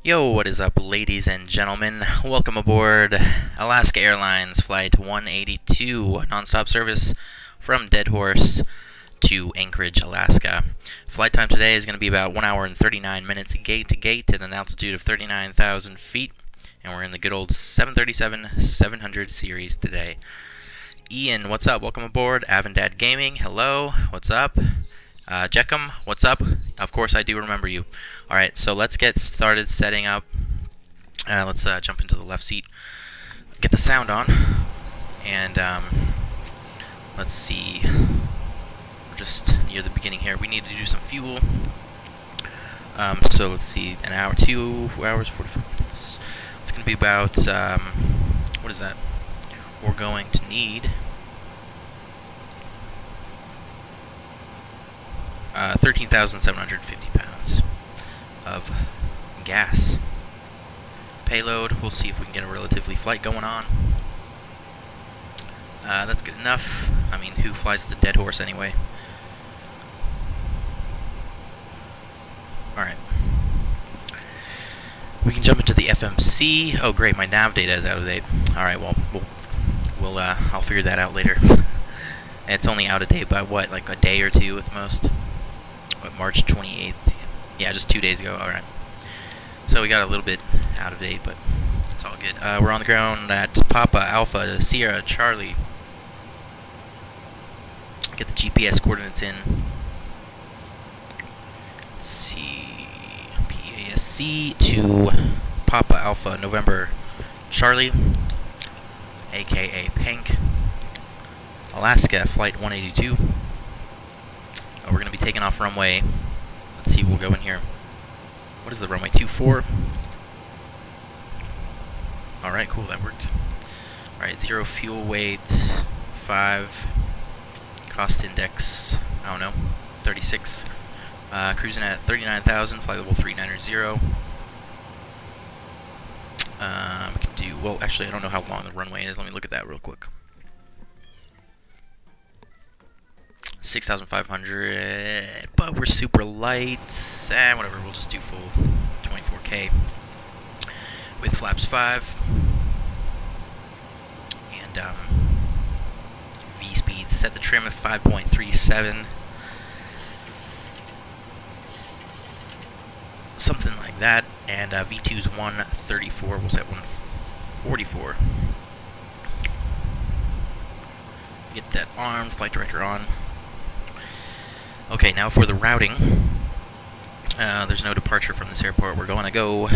Yo, what is up, ladies and gentlemen? Welcome aboard Alaska Airlines Flight 182, non-stop service from Deadhorse to Anchorage, Alaska. Flight time today is going to be about 1 hour and 39 minutes gate to gate at an altitude of 39,000 feet, and we're in the good old 737-700 series today. Ian, what's up? Welcome aboard. Avandad Gaming, hello, what's up? Jeckum, what's up? Of course I do remember you. Alright, so let's get started setting up. Let's jump into the left seat, get the sound on, and let's see. We're just near the beginning here. We need to do some fuel. So let's see, an hour, 2 hours, 45 minutes. It's going to be about, what is that? We're going to need 13,750 pounds of gas. Payload, we'll see if we can get a relatively flight going on. That's good enough. I mean, who flies to Deadhorse anyway? Alright. We can jump into the FMC. Oh great, my nav data is out of date. Alright, well, I'll figure that out later. It's only out of date by what, like a day or two at the most? What, March 28th? Yeah, just 2 days ago. Alright. So we got a little bit out of date, but it's all good. We're on the ground at Papa Alpha Sierra Charlie. Get the GPS coordinates in. Let's see. PASC to Papa Alpha November Charlie, aka Pink. Alaska Flight 182. We're going to be taking off runway. Let's see, we'll go in here. What is the runway? 24. Alright, cool, that worked. Alright, 0 fuel weight, 5. Cost index, I don't know, 36. Cruising at 39,000, flight level 3990. We can do, well, actually, I don't know how long the runway is. Let me look at that real quick. 6,500, but we're super light. Whatever, we'll just do full 24K with flaps 5 and V speed. Set the trim at 5.37, something like that. And V2's 134. We'll set 144. Get that arm, flight director on. Okay, now for the routing. There's no departure from this airport. We're going to go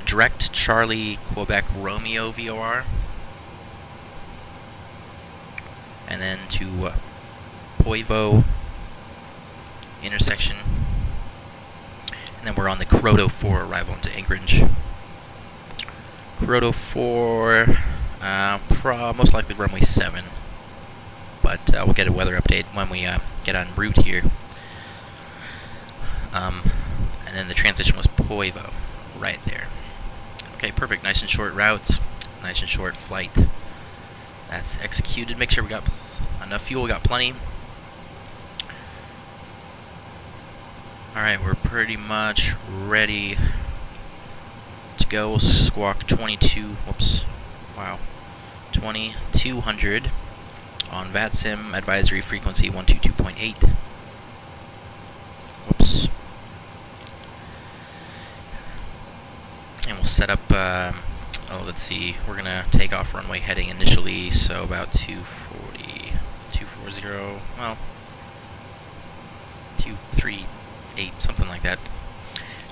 direct Charlie Quebec Romeo VOR, and then to PUYVO intersection, and then we're on the Croto 4 arrival into Anchorage. Croto 4, most likely runway 7, but we'll get a weather update when we get en route here. And then the transition was PUYVO, right there. Okay, perfect. Nice and short routes, nice and short flight. That's executed. Make sure we got enough fuel. We got plenty. Alright, we're pretty much ready to go. We'll squawk 2200 on VATSIM, advisory frequency 122.8. Whoops. And we'll set up, let's see, we're going to take off runway heading initially, so about 240, well, 238, something like that.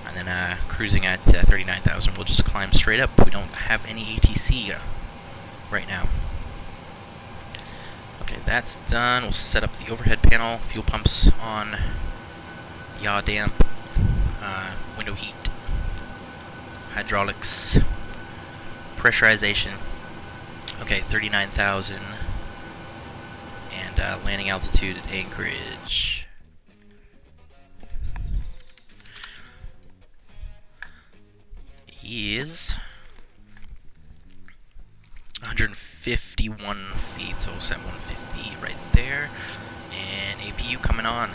And then cruising at 39,000, we'll just climb straight up. We don't have any ATC right now. Okay, that's done. We'll set up the overhead panel, fuel pumps on, yaw damp, window heat, hydraulics, pressurization. Okay, 39,000, and landing altitude at Anchorage. Is 151 feet, so we'll set 150 right there, and APU coming on.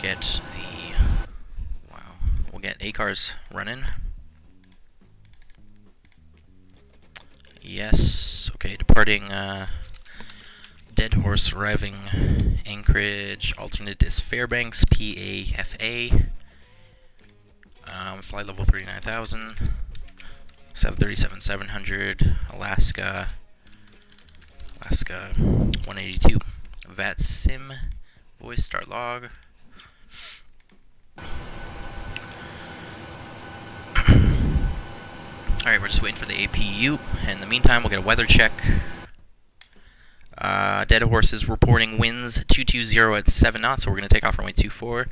Get the, wow, we'll get A cars running. Yes. Okay, departing Deadhorse, arriving Anchorage. Alternate is Fairbanks, PAFA. Flight level 39,000. 737-700. Alaska 182. VATSIM. Voice start log. Alright, we're just waiting for the APU. In the meantime, we'll get a weather check. Deadhorse is reporting winds 220 at 7 knots, so we're going to take off runway 24.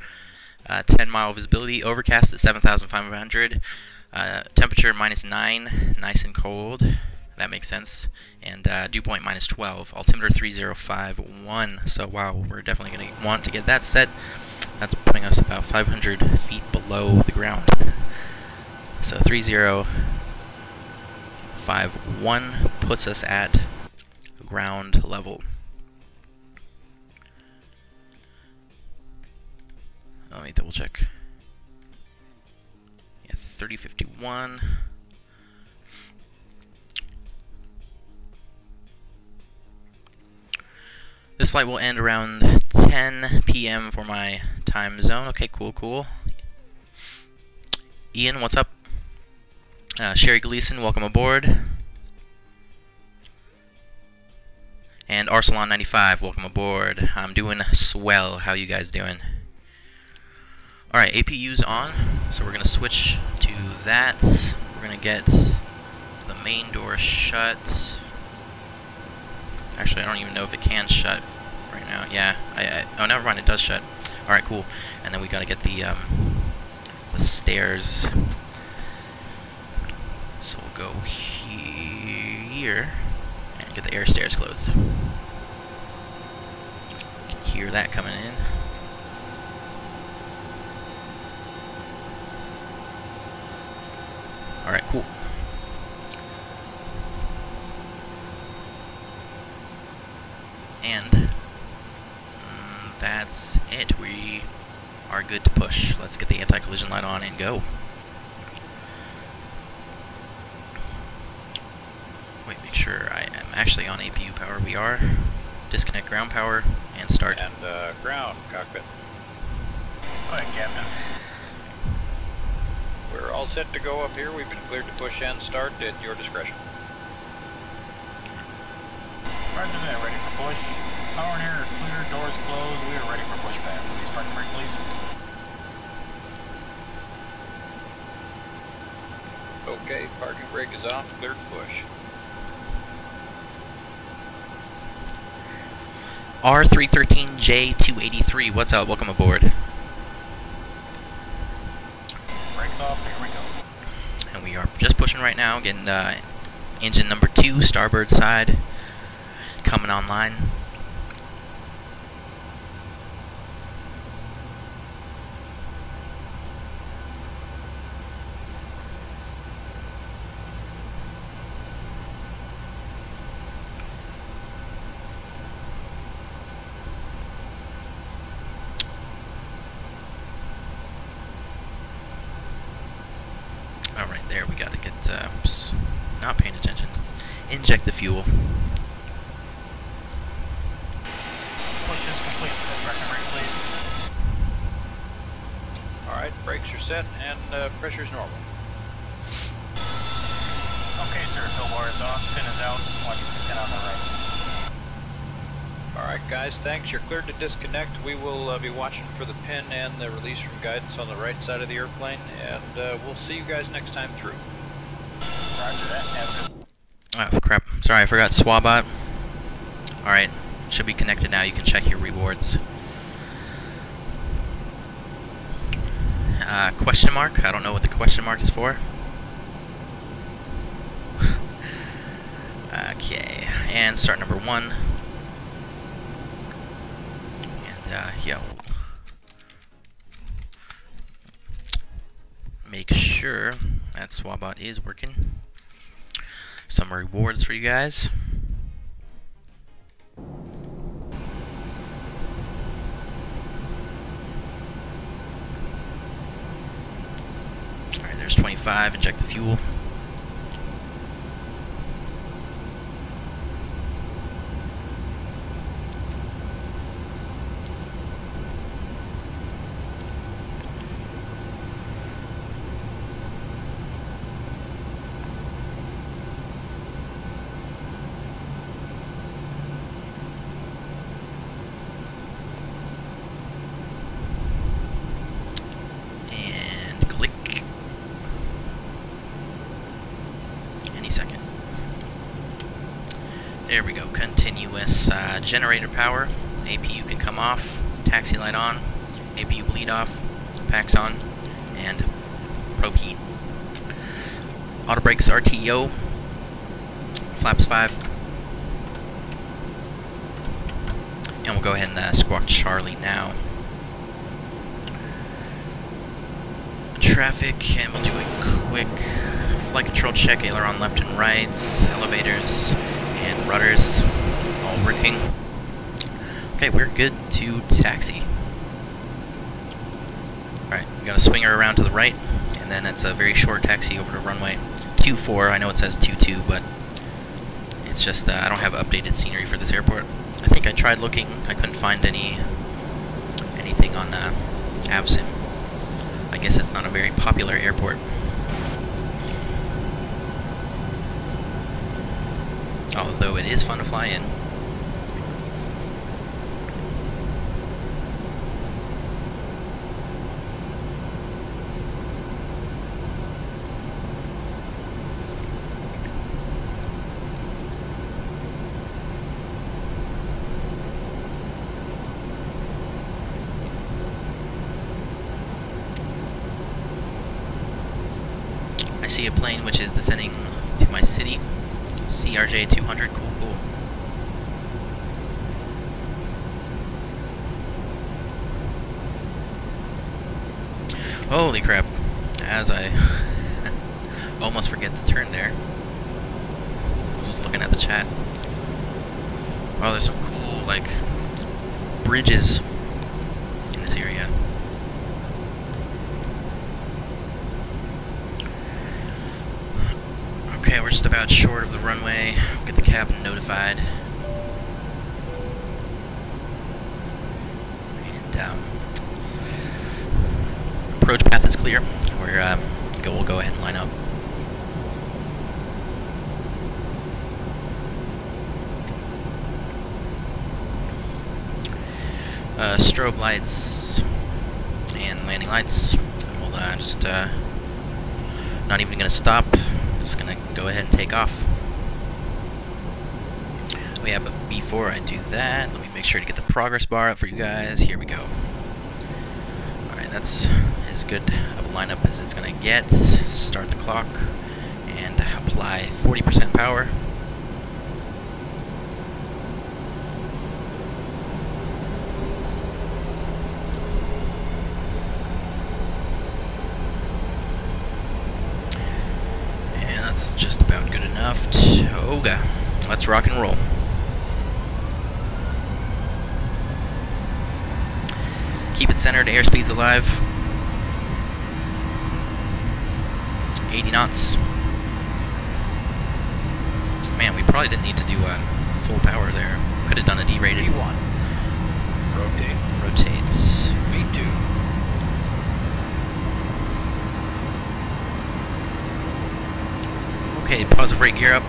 10-mile visibility, overcast at 7,500. Temperature -9, nice and cold. That makes sense. And dew point -12. Altimeter 3051. So wow, we're definitely going to want to get that set. That's putting us about 500 feet below the ground. So 3051 puts us at ground level. Let me double check. Yeah, 3051. This flight will end around 10 p.m. for my time zone. Okay, cool. Ian, what's up? Sherry Gleason, welcome aboard. And Arsalon95, welcome aboard. I'm doing swell. How you guys doing? Alright, APU's on, so we're going to switch to that. We're going to get the main door shut. Actually, I don't even know if it can shut right now. Yeah, oh, never mind, it does shut. Alright, cool. And then we got to get the stairs. So we'll go here and get the air stairs closed. You can hear that coming in. Alright, cool. And that's it. We are good to push. Let's get the anti-collision light on and go. Wait, make sure I am actually on APU power. We are. Disconnect ground power and start. And ground cockpit. Go ahead, Captain. We're all set to go up here. We've been cleared to push and start at your discretion. Roger that, ready for push. Power and air are clear, doors closed. We are ready for pushback. Please park and brake, please. Okay, parking brake is on, cleared to push. R313J283, what's up? Welcome aboard. Brakes off, here we go. And we are just pushing right now, getting engine number 2, starboard side, coming online. Alright, there, we gotta get, oops, not paying attention. Inject the fuel. Push is complete. Set park and brake, please. Alright, brakes are set and pressure's normal. Okay, sir. Tow bar is off. Pin is out. Watch for the pin on the right. Alright guys, thanks. You're cleared to disconnect. We will be watching for the pin and the release from guidance on the right side of the airplane, and we'll see you guys next time through. Roger that. Have a good. Oh, crap. Sorry, I forgot SWABot. Alright, should be connected now. You can check your rewards. Question mark? I don't know what the question mark is for. Okay, and start number 1. And, yeah. Make sure that SWABot is working. Some rewards for you guys. There's 25, inject the fuel. Second. There we go. Continuous generator power. APU can come off. Taxi light on. APU bleed off. Packs on. And probe heat. Auto brakes RTO. Flaps 5. And we'll go ahead and squawk Charlie now. Traffic, and we'll do a quick flight control check. Aileron left and rights, elevators and rudders all working. Okay, we're good to taxi. Alright, we gotta swing her around to the right, and then it's a very short taxi over to runway 24. I know it says 22, but it's just I don't have updated scenery for this airport. I think I tried looking, I couldn't find anything on VATSIM. I guess it's not a very popular airport. Although it is fun to fly in. I see a plane which is descending to my city. CRJ 200, cool. Holy crap, as I almost forget to turn there. I was just looking at the chat. Oh, there's some cool, like, bridges in this area. Okay, we're just about short of the runway. Get the captain notified. And approach path is clear. We'll go ahead and line up. Strobe lights and landing lights. We'll just not even gonna stop. Just gonna go ahead and take off. We have, before I do that, let me make sure to get the progress bar up for you guys. Here we go. Alright, that's as good of a lineup as it's gonna get. Start the clock and apply 40% power. That's just about good enough. Toga. Let's rock and roll. Keep it centered, airspeed's alive. 80 knots. Man, we probably didn't need to do full power there. Could have done a derated. V1. Rotate. Rotate. V2. Okay, pause the brake gear up.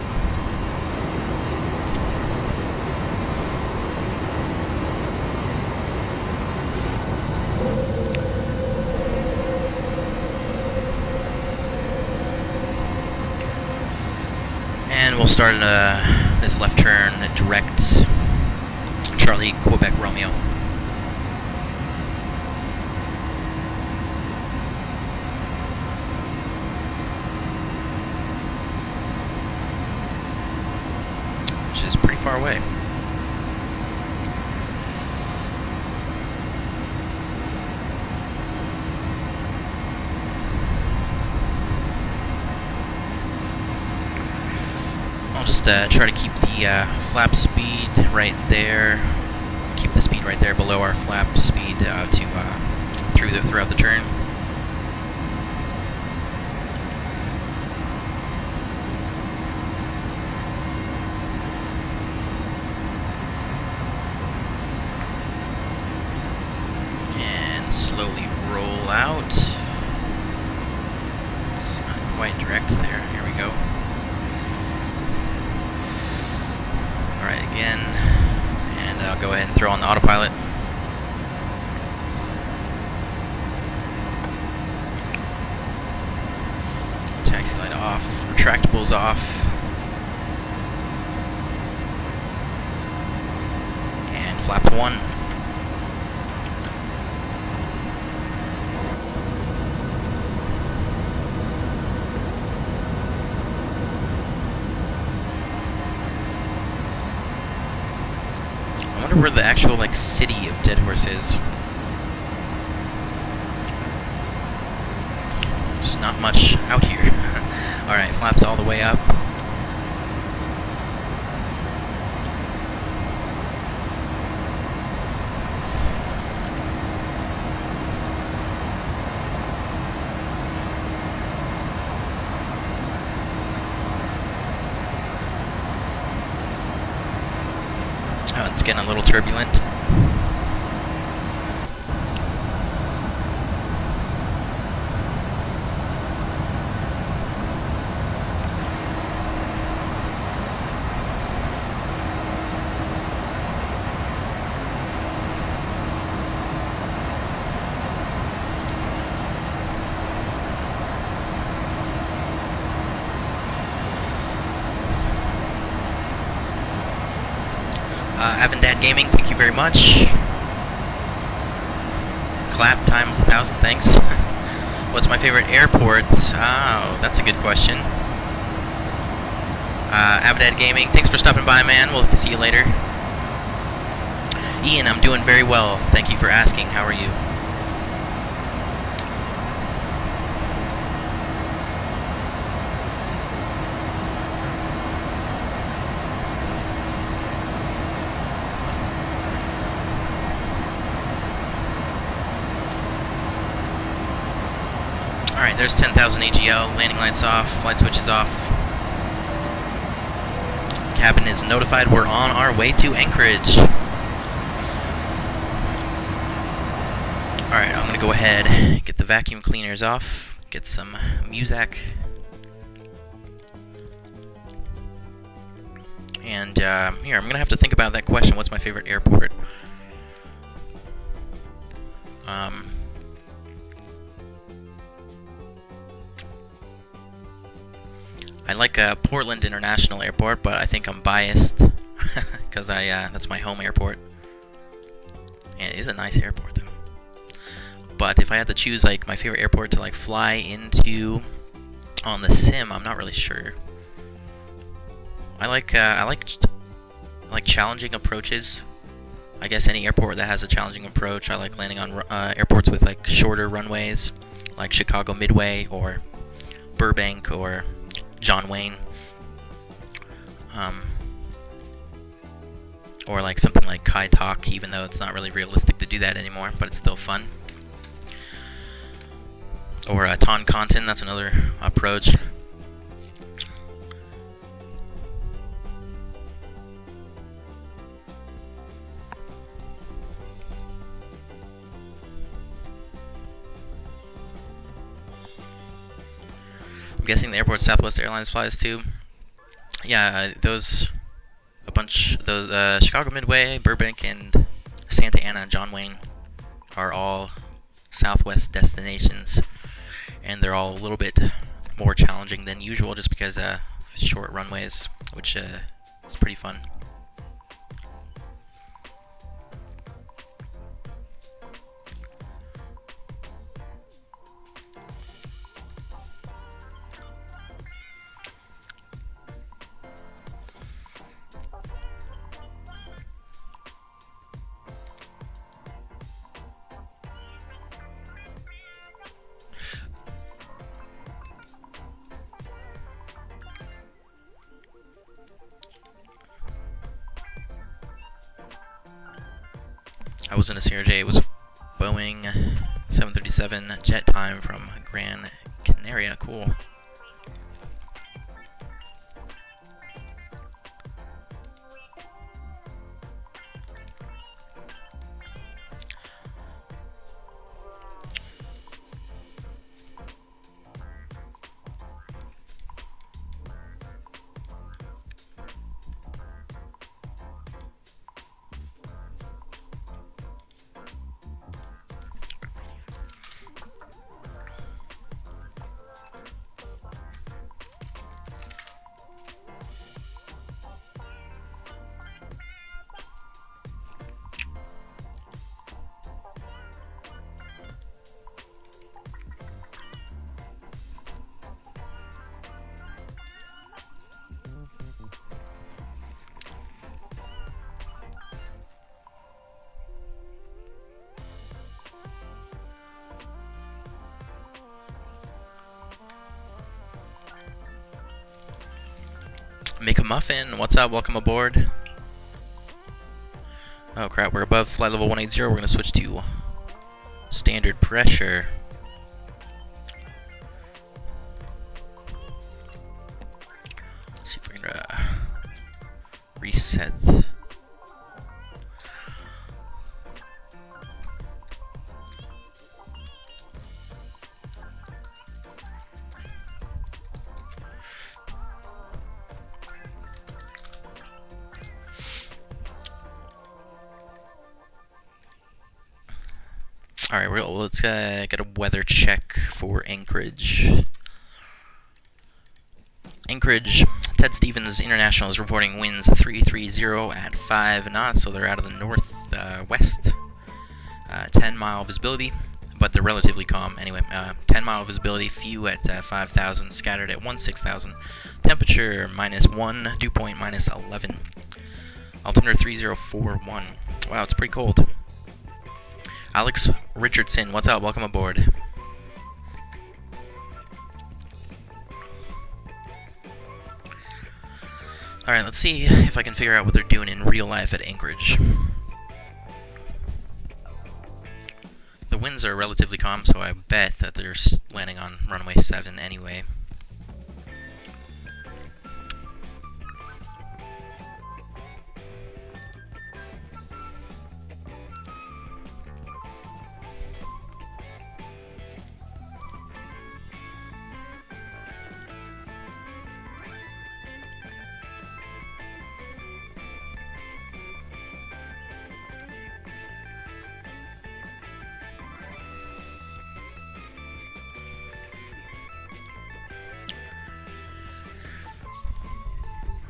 And we'll start this left turn direct Charlie Quebec Romeo. Which is pretty far away. I'll just try to keep the flap speed right there. Keep the speed right there below our flap speed throughout the turn. quite direct there. Here we go. Alright, again. And I'll go ahead and throw on the autopilot. Taxi light off. Retractables off. And flap to 1. I wonder where the actual like city of Deadhorse is. There's not much out here. Alright, flaps all the way up. Oh, it's getting a little turbulent. Avondad Gaming, thank you very much. Clap times 1,000, thanks. What's my favorite airport? Oh, that's a good question. Avondad Gaming, thanks for stopping by, man. We'll see you later. Ian, I'm doing very well. Thank you for asking. How are you? Alright, there's 10,000 AGL, landing lights off, flight switches off. Cabin is notified we're on our way to Anchorage. Alright, I'm gonna go ahead, get the vacuum cleaners off, get some Muzak. And here, I'm gonna have to think about that question, what's my favorite airport? I like Portland International Airport, but I think I'm biased because that's my home airport. And it is a nice airport, though. But if I had to choose like my favorite airport to like fly into on the sim, I'm not really sure. I like challenging approaches. I guess any airport that has a challenging approach. I like landing on airports with like shorter runways, like Chicago Midway or Burbank or John Wayne, or like something like Kai Tak, even though it's not really realistic to do that anymore, but it's still fun. Or Toncontin, that's another approach. I'm guessing the airport Southwest Airlines flies to. Yeah, those Chicago Midway, Burbank, and Santa Ana, John Wayne are all Southwest destinations, and they're all a little bit more challenging than usual, just because short runways, which is pretty fun. I was in a CRJ. It was a Boeing 737 jet time from Gran Canaria. Cool. Make a Muffin, what's up? Welcome aboard. Oh crap, we're above flight level 180. We're going to switch to standard pressure. Let's see if we can reset. Alright, let's get a weather check for Anchorage. Anchorage, Ted Stevens International is reporting winds 330 at 5 knots, so they're out of the northwest. 10-mile visibility, but they're relatively calm. Anyway, 10-mile visibility, few at 5,000, scattered at 16,000. Temperature -1, dew point -11. Altimeter 3041. Wow, it's pretty cold. Alex Richardson, what's up? Welcome aboard. Alright, let's see if I can figure out what they're doing in real life at Anchorage. The winds are relatively calm, so I bet that they're landing on runway 7 anyway.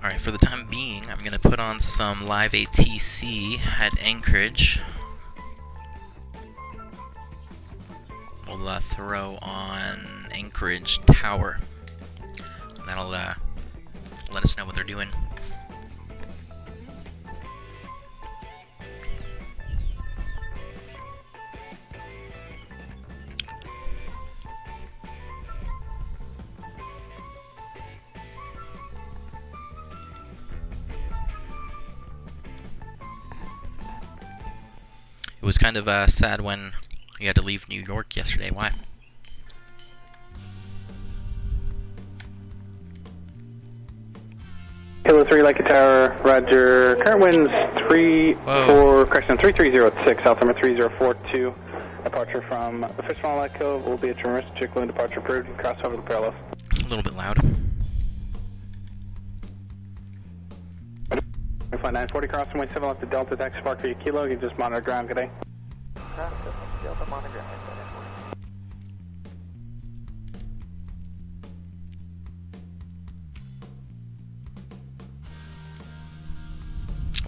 Alright, for the time being, I'm going to put on some live ATC at Anchorage. We'll throw on Anchorage Tower. That'll let us know what they're doing. It was kind of sad when you had to leave New York yesterday. Why? Kilo 3, Leica Tower, roger. Current winds 3-4, correction, 330 altimeter 3042. Departure from the first one Light Cove will be a tremendous Chickloon departure approved. Cross over the parallel. A little bit loud. Flight 940 crossing way 7 left to Delta, taxi park via Kilo. You just monitor ground, good day. Delta monitor ground.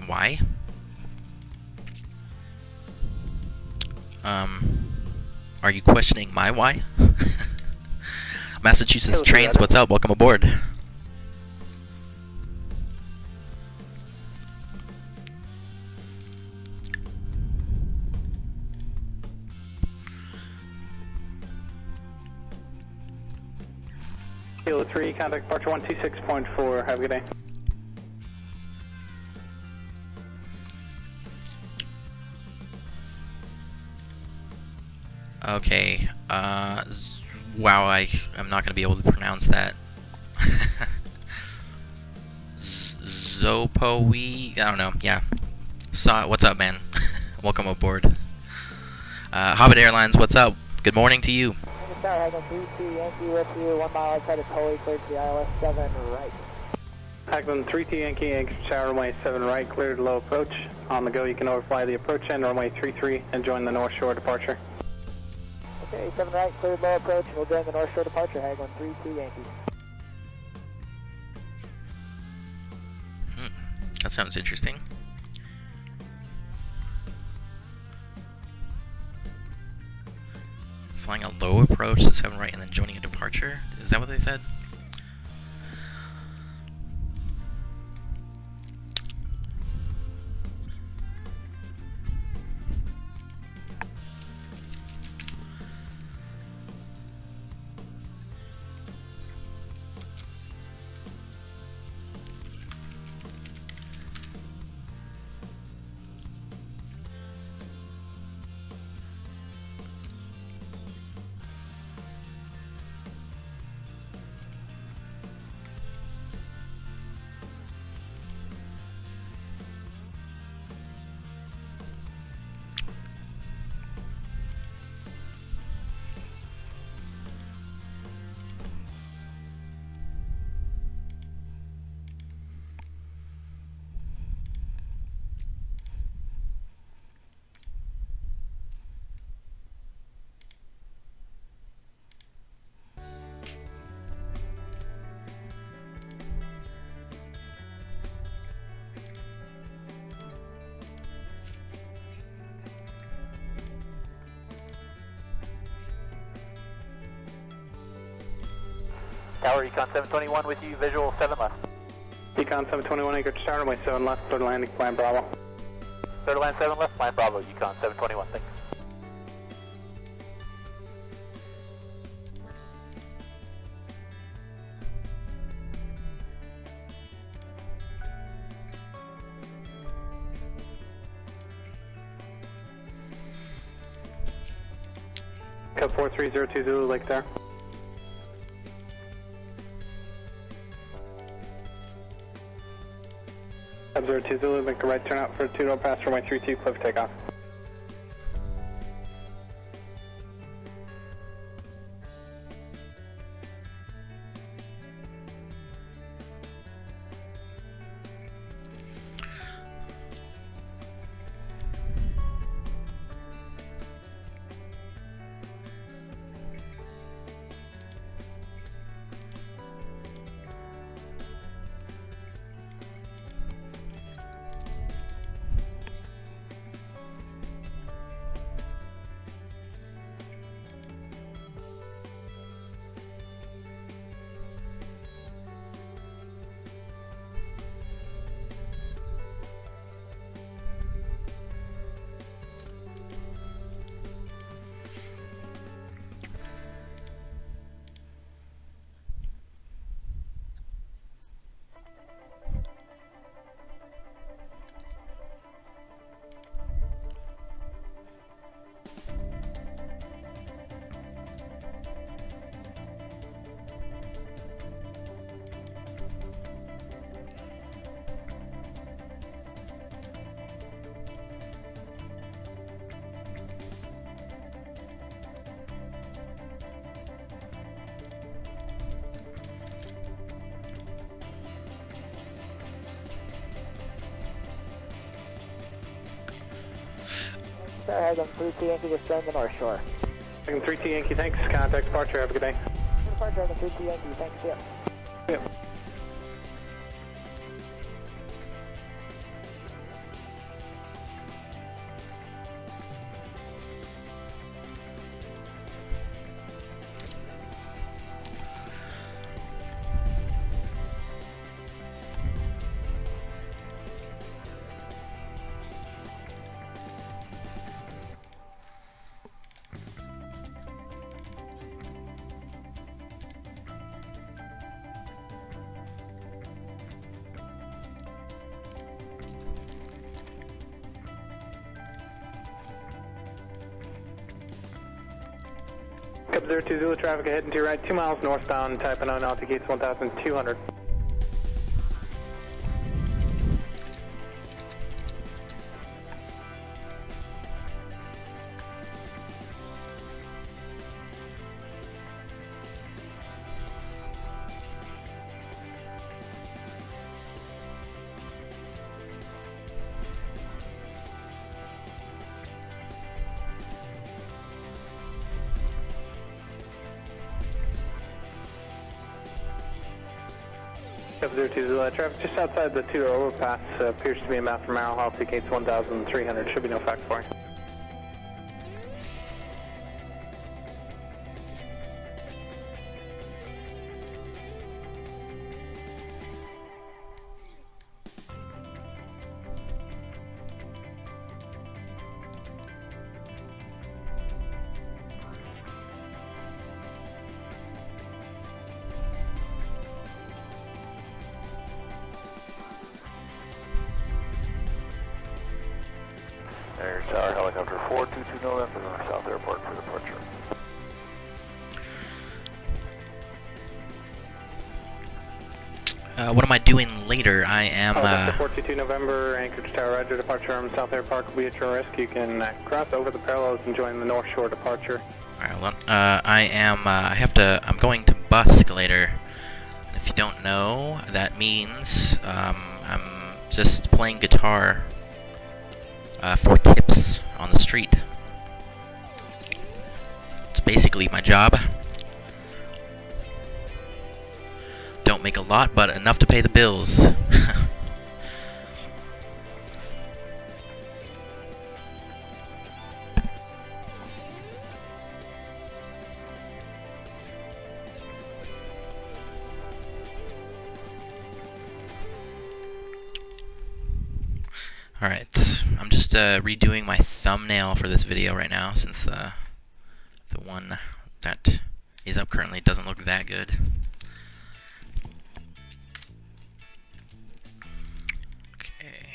Why? Are you questioning my why? Massachusetts Trains, what's up? Welcome aboard. Kilo 3, contact departure 126.4. Have a good day. Okay, wow, I'm not going to be able to pronounce that. Zopoe, I don't know, yeah. What's up, man? Welcome aboard. Hobbit Airlines, what's up? Good morning to you. Tower, Hagman 3-2 Yankee with you, 1 mile outside of Tully, cleared to the ILS 7 right. Hagman 3-2 Yankee, Anchorage Tower, runway 7 right, cleared low approach. On the go, you can overfly the approach end, runway 33, and join the North Shore departure. Okay, 7 right, cleared low approach, and we'll join the North Shore departure, Hagman 3-2 Yankee. That sounds interesting. Flying a low approach to 7 right and then joining a departure? Is that what they said? Tower, Econ 721 with you, visual 7 left. Econ 721, Anchorage Tower, runway 7 left, clear to landing, plan Bravo. Clear to land 7 left, plan Bravo, Econ 721, thanks. Cub 4302 Zulu, Lake there. Cub 02 Zulu, make a right turn out for 2-door pass runway 32, cliff takeoff. Tower, Hagen 3T Yankee, just joined the North Shore. Hagen 3T Yankee, thanks. Contact departure, have a good day. Departure, Hagen 3T Yankee, thanks, yep. Yep. Cub 02 Zulu, traffic ahead and to your right, 2 miles northbound, type unknown, altigates 1,200. Cub 02 Zulu, traffic just outside the 2-door overpass, appears to be inbound from Merrill, altigates 1,300, should be no fact for you. There's our helicopter 422 November, North South Airport for departure. What am I doing later? I am, 422 November, Anchorage Tower, Roger, departure from South Air Park will be at your risk. You can cross over the parallels and join the North Shore departure. Alright, hold on. I'm going to busk later. If you don't know, that means, I'm just playing guitar, for tips on the street. It's basically my job. Don't make a lot, but enough to pay the bills. Alright, I'm just redoing my thumbnail for this video right now since the one that is up currently doesn't look that good. Okay.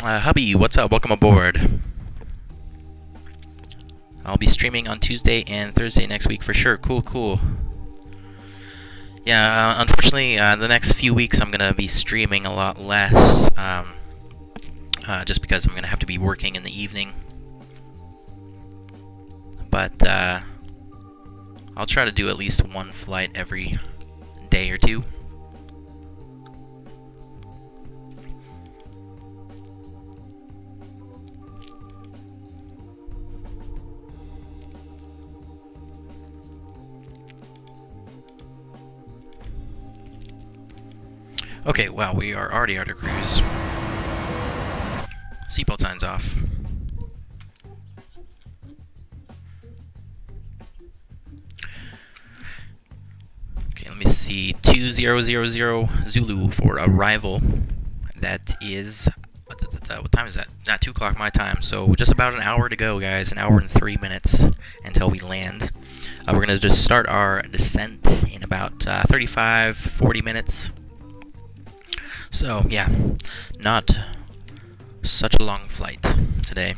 Hubby, what's up? Welcome aboard. I'll be streaming on Tuesday and Thursday next week for sure. Cool, cool. Yeah, unfortunately, the next few weeks I'm going to be streaming a lot less, just because I'm going to have to be working in the evening. But I'll try to do at least one flight every day or two. Okay, wow, we are already out of cruise. Seatbelt signs off. Okay, let me see. 2000 Zulu for arrival. That is... what time is that? Not 2 o'clock my time, so just about an hour to go, guys. An hour and 3 minutes until we land. We're going to just start our descent in about 35-40 minutes. So, yeah, not such a long flight today.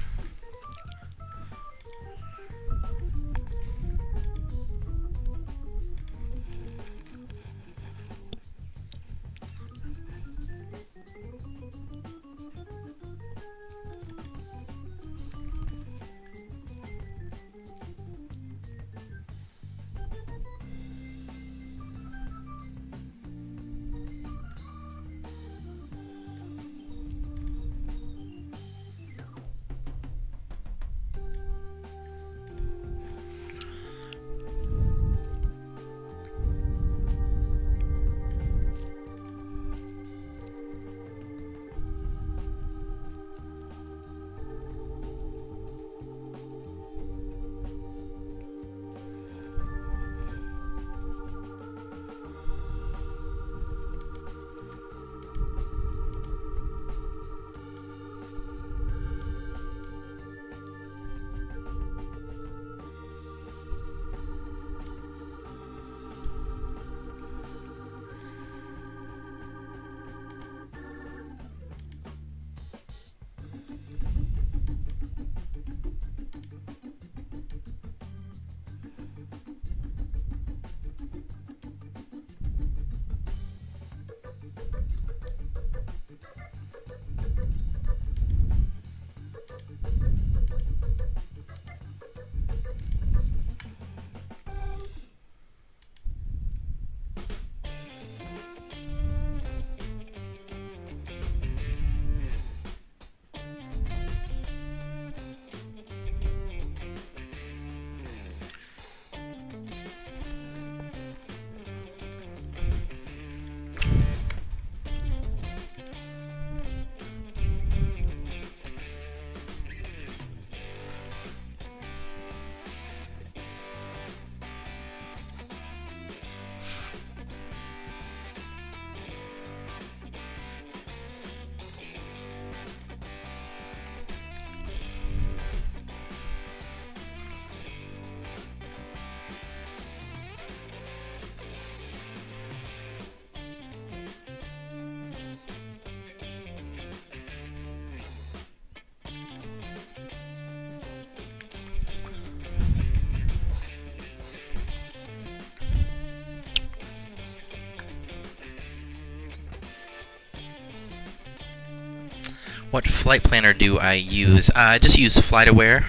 What flight planner do I use? I just use FlightAware,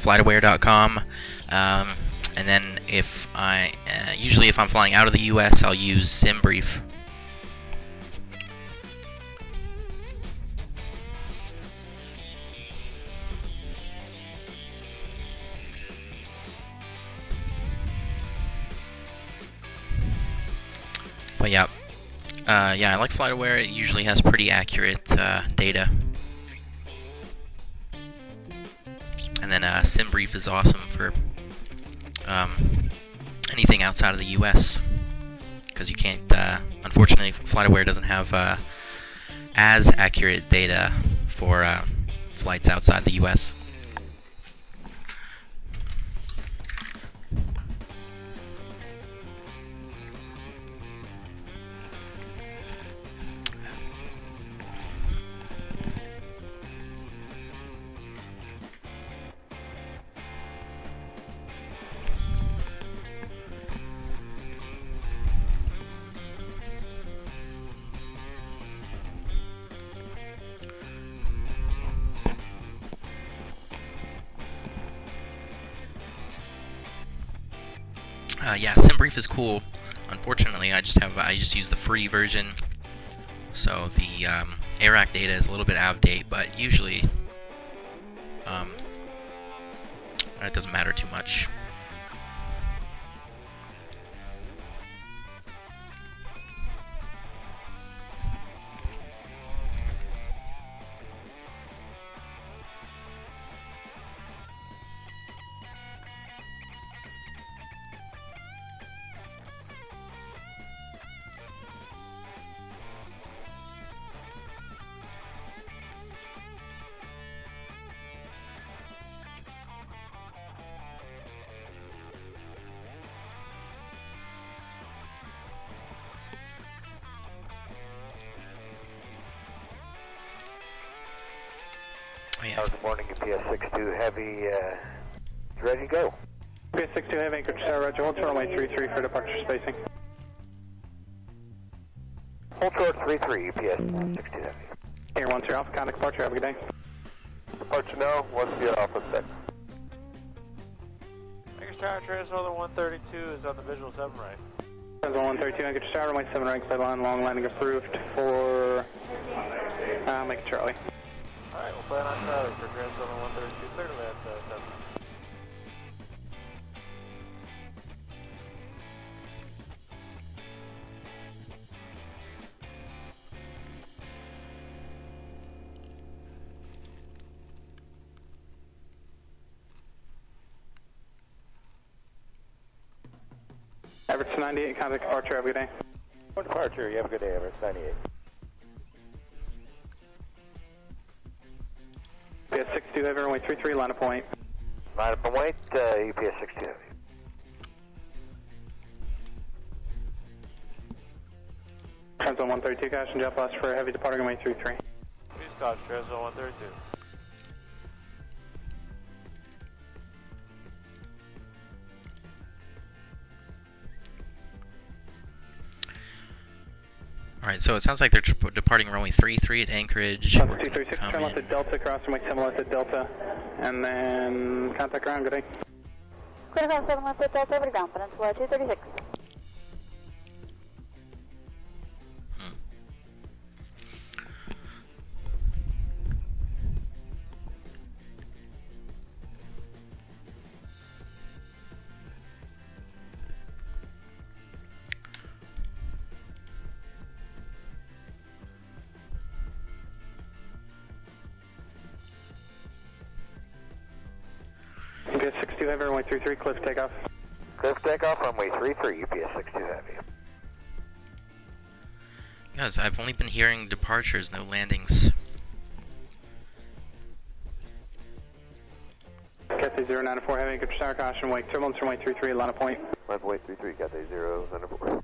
flightaware.com, and then if I usually if I'm flying out of the U.S., I'll use SimBrief. But yeah, I like FlightAware. It usually has pretty accurate data. And then SimBrief is awesome for anything outside of the U.S. because you can't. Unfortunately, FlightAware doesn't have as accurate data for flights outside the U.S. Yeah, SimBrief is cool. Unfortunately, I just use the free version, so the AIRAC data is a little bit out of date. But usually, it doesn't matter too much. Oh, yeah. Good morning, UPS-62 Heavy, ready to go. UPS-62 Heavy, Anchorage, Roger, hold short runway 33 for departure spacing. Hold short 33, UPS-62 Heavy. Here, 13 Alpha, contact departure, have a good day. Departure now, 10 Alpha, set. Anchorage Tower, Translator 132 is on the visual 7 right. Translator 132, Anchorage Tower, runway 7 right, side line, long landing approved for, make it Charlie. Alright, we'll plan on Charlie for Translator 132, clear to land 7. Average 98, contact departure, have a good day. Departure, you have a good day, Average 98. UPS-62 Heavy, runway 33, line of point. Line up and wait, UPS-62 Heavy. Translator 132, caution, jet blast for heavy departing runway 33. Please dodge Translator 132. Alright, so it sounds like they're departing runway 33 at Anchorage. 236, turn left at Delta, cross runway 7 left at Delta, and then contact ground, good day. Clear across 7 left at Delta, over to ground, Peninsula 236. UPS-62 Heavy, runway 33, cliff takeoff. Cliff takeoff, runway 33, UPS-62 Heavy. Guys, I've only been hearing departures, no landings. Cathay 094 Heavy, Anchorage Tower, caution, wake turbulence, runway 33, line of point. Runway 33, Cathay 094.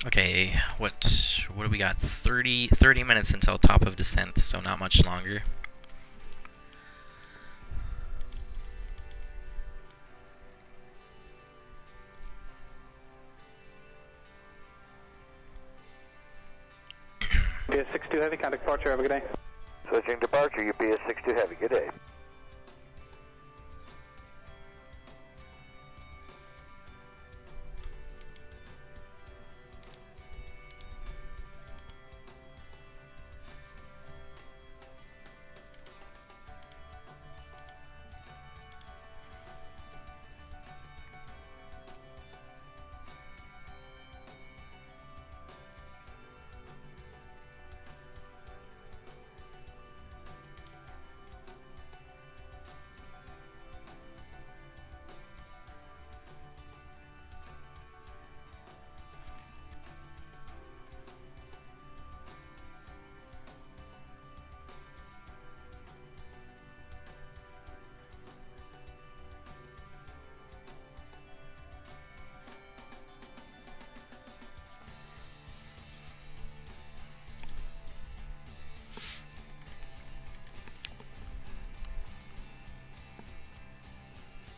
Okay, what do we got? 30 minutes until top of descent, so not much longer. BS62 Heavy, contact departure, have a good day. Switching departure, UPS-62 Heavy. Good day.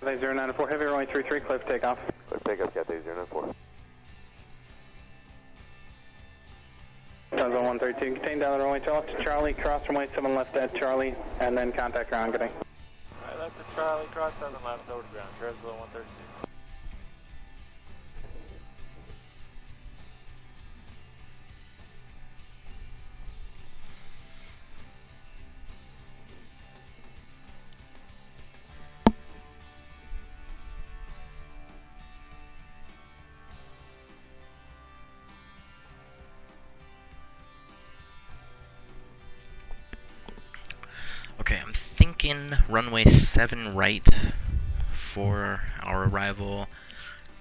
Cathay 094 Heavy, runway 33, clear for takeoff. Clear takeoff, Cathay 094. Guns on 132, contain down the runway 12 to Charlie, cross runway 7 left at Charlie, and then contact ground, good day. Alright, left to Charlie, cross 7 left, over to ground, Transville 132. Okay, I'm thinking runway 7 right for our arrival,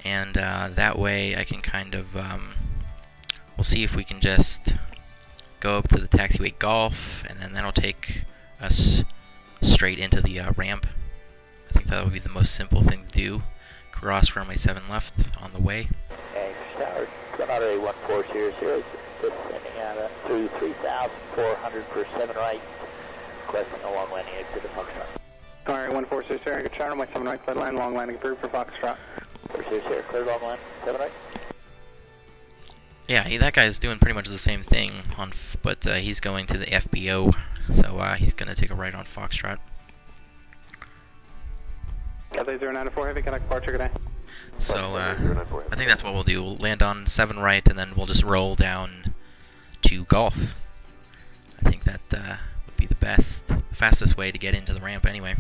and that way I can kind of, we'll see if we can just go up to the taxiway Golf, and then that'll take us straight into the ramp. I think that would be the most simple thing to do. Cross runway 7 left on the way. Anchorage Tower, Gunner 1400, descending out through 3,400 for 7 right. Requesting a long landing exit to Foxtrot. Alright, 146, sir, good shot, runway 7 right, clear line, long landing approved for Foxtrot. 46 here, clear long line, 7 right. Yeah, that guy's doing pretty much the same thing, but he's going to the FBO, so he's going to take a right on Foxtrot. Cathay 094 Heavy, contact departure, good day. So, I think that's what we'll do. We'll land on 7 right, and then we'll just roll down to Golf. I think that would be the fastest way to get into the ramp anyway.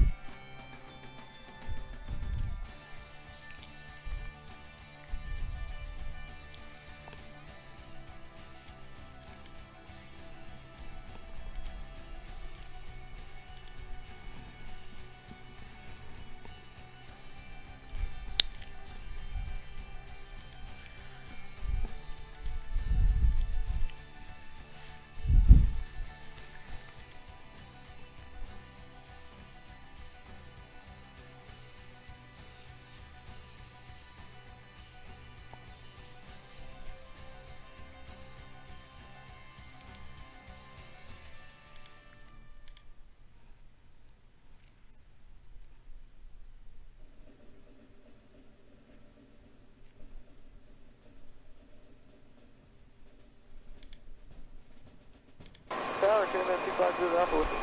Tower, K-Man 250 Alpha with you.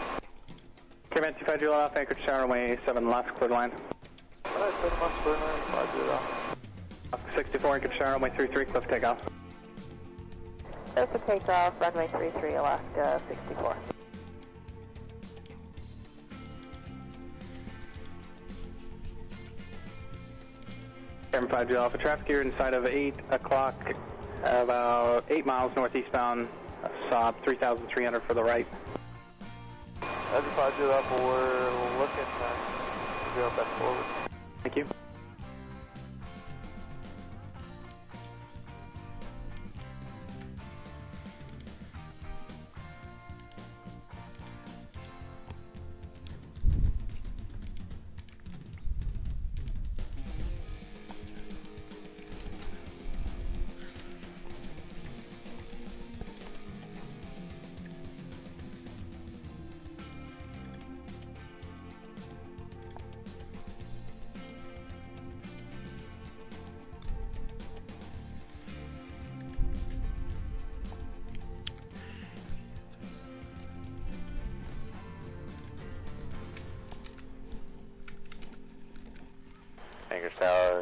K-Man 250 Alpha, Anchorage Tower, runway 7 left, clear line. Alright, 7 left, clear line, 50 Alpha. 64 Anchorage Tower, runway 33, clear for takeoff. Clear for takeoff, runway 33, Alaska 64. K-Man 50 Alpha, traffic here inside of 8 o'clock, about 8 miles northeastbound, stop 3,300 for the right. As you 50 Alpha, we're looking to go back forward. Thank you.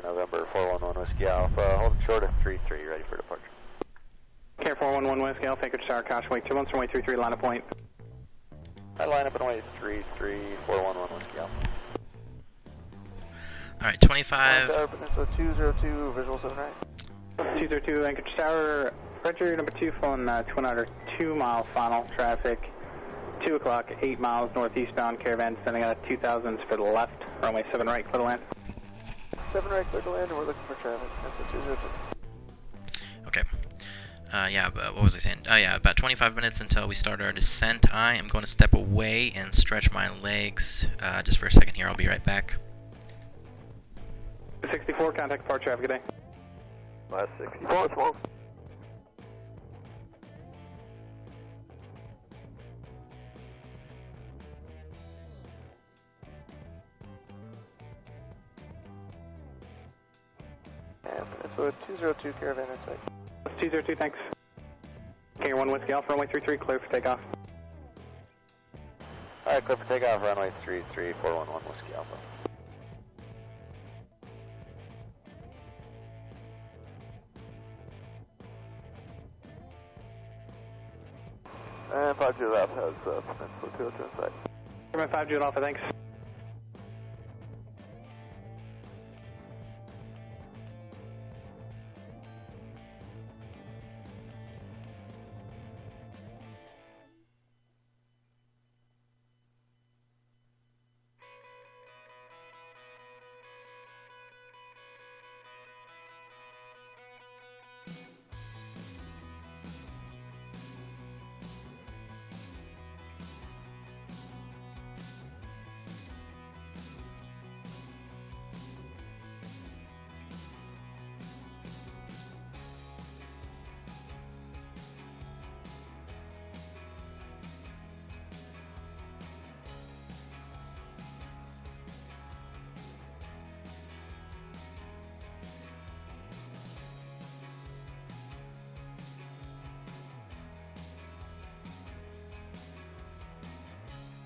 November 411 Whiskey Alpha, holding short of 33, ready for departure. Care 411 Whiskey Alpha, Anchorage Tower, caution wait 21, runway 33, line of point. I line up and wait 33, 411 Whiskey Alpha. Alright, 25. Peninsula 202, visual 79. 202 Anchorage Tower, Roger, number 2, phone 2 mile final traffic. 2 o'clock, 8 miles northeastbound, caravan descending at 2000s for the left, runway 7 right, clear to land. 7 right, clear to land, and we're looking for traffic. That's a 202. Okay. Yeah, but what was I saying? Oh yeah, about 25 minutes until we start our descent. I am going to step away and stretch my legs just for a second here. I'll be right back. 64, contact departure, have a good day. Last 64, small. And Peninsula 202, caravan in sight. 202, thanks. Carrier 1 Whiskey Alpha, runway 33, clear for takeoff. Alright, clear for takeoff, runway 33, 411 Whiskey Alpha. And 5 Juliet Alpha has Peninsula 202 in sight. Carrier 5 Juliet Alpha, thanks.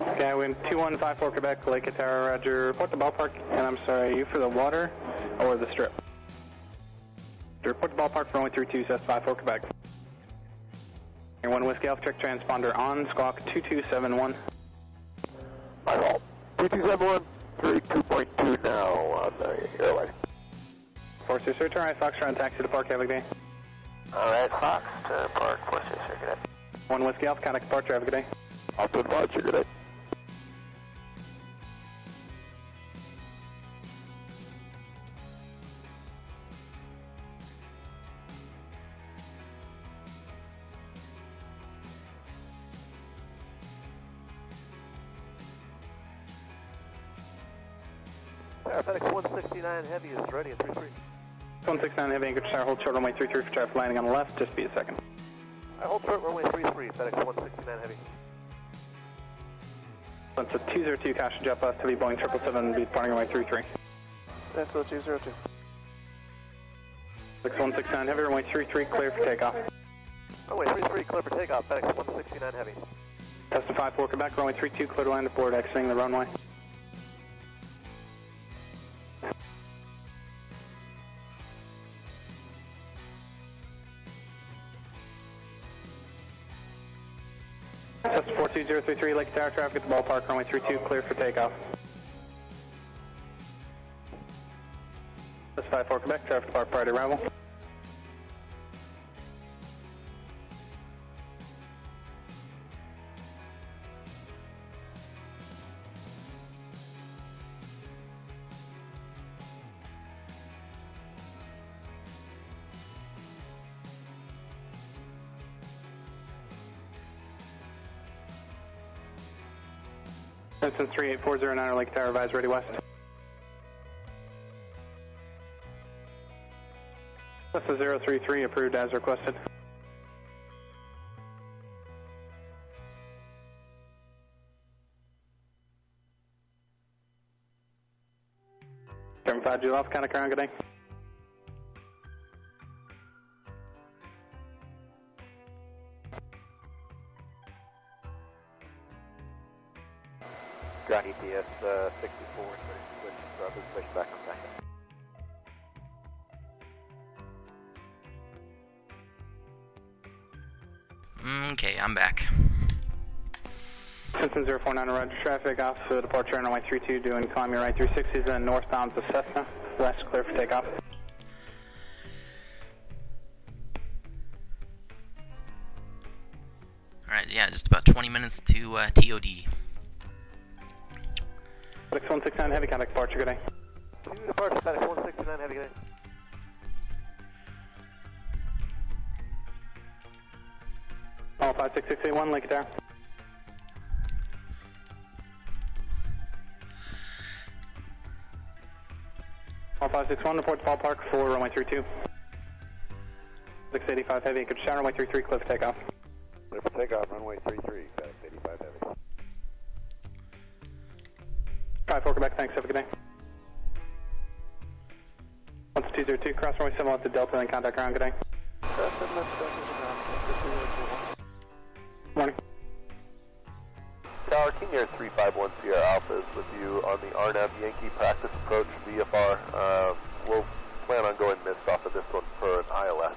Okay, wind 2154 Quebec, Lake Tower, Roger. Report the ballpark, and I'm sorry, are you for the water or the strip? Report the ballpark for only 32, so that's 54 Quebec. Air 1 Whiskey Alpha, check transponder on, squawk 2271. My fault. 2271, 32.2 now on the airline. Force your search, alright, Fox, run taxi to park, have a good day. Alright, Fox, to park, Force your search, good day. 1 Whiskey Alpha, contact departure, have a good day. Up to departure, good day. FSX 169 heavy is ready at 33. 169 heavy, Anchorage Tower, hold short runway 33 for traffic landing on the left, just be a second. I hold short runway 33, FedEx 169 heavy. That's a 202 caution jet bus to be Boeing 777, be departing runway 33. That's a 202. 169 heavy, runway 33, clear for takeoff. Runway 33, clear for takeoff, FedEx 169 heavy. Testify for Quebec, runway 32, clear to land aboard, exiting the runway. Cessna 42033, Lake Tower, traffic at the ballpark, runway 32, clear for takeoff. Testify for Quebec, traffic to park prior to arrival. Instance 38409, Lake Tower, advise ready west. Cessna 033, approved as requested. Kevin 5 Juliet, kind of current, good day. Ground ETS 64, switch back to second. Okay, I'm back. Simpson 049 roger traffic, off departure on runway 32, doing climb your right 360s and northbound to Cessna. West, clear for takeoff. Alright, yeah, just about 20 minutes to TOD. FedEx 169, heavy contact departure, good day. Departure FedEx 169, heavy good day. All 56681, link it down. All 561, report to ballpark for runway 32. 685 heavy, Anchorage tower, runway 33, clear for takeoff. Clear for takeoff, runway 33, FedEx 85 heavy. 54 Quebec, thanks, have a good day. 12202, cross runway 7 left to Delta, then contact ground, good day. Morning. Tower, King Air 351 Sierra Alpha is with you on the RNAV Yankee practice approach VFR. We'll plan on going missed off of this one for an ILS.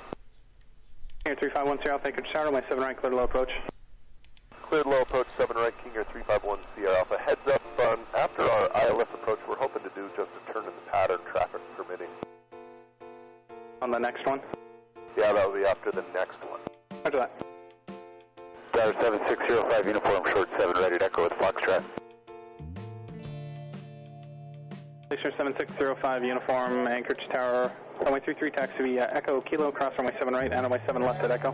King Air 351 Sierra Alpha, Anchorage tower, runway 7 right, clear to low approach. Cleared low approach 7 right, King Air 351 Sierra Alpha. Heads up, after our ILS approach, we're hoping to do just a turn in the pattern, traffic permitting. On the next one? Yeah, that will be after the next one. Roger that. Tower 7605, uniform short 7, ready to echo with Foxtrot. Station 7605, uniform, Anchorage tower, runway 33, taxi Echo Kilo, cross runway 7 right, and runway 7 left at Echo.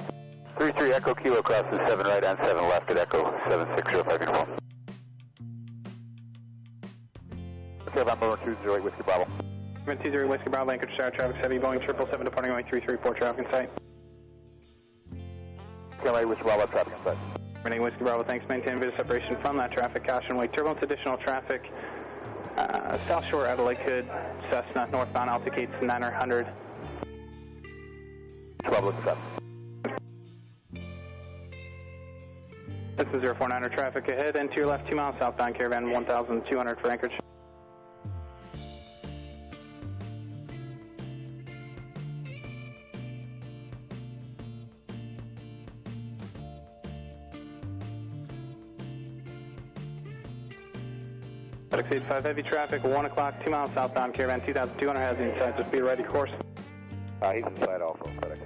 33 Echo Kilo crosses 7 right and 7 left at Echo 7605, uniform. Okay, I'm Boeing 208 Whiskey Bravo. 208 Whiskey Bravo, Anchorage tower, traffic heavy, Boeing 777 departing runway 33, port traffic in sight. Okay, Whiskey Bravo, traffic in sight. Renee Whiskey Bravo, thanks. Maintain visual separation from that traffic. Caution, wake turbulence, additional traffic. South Shore, Adelaide, Hood, Cessna, northbound, altitude 900. 12 looks up. This is 049er traffic ahead and to your left, 2 miles southbound, caravan 1200 for Anchorage. FedEx 85 heavy traffic, 1 o'clock, 2 miles southbound, caravan 2200 has the inside, just be ready course. He's inside also, FedEx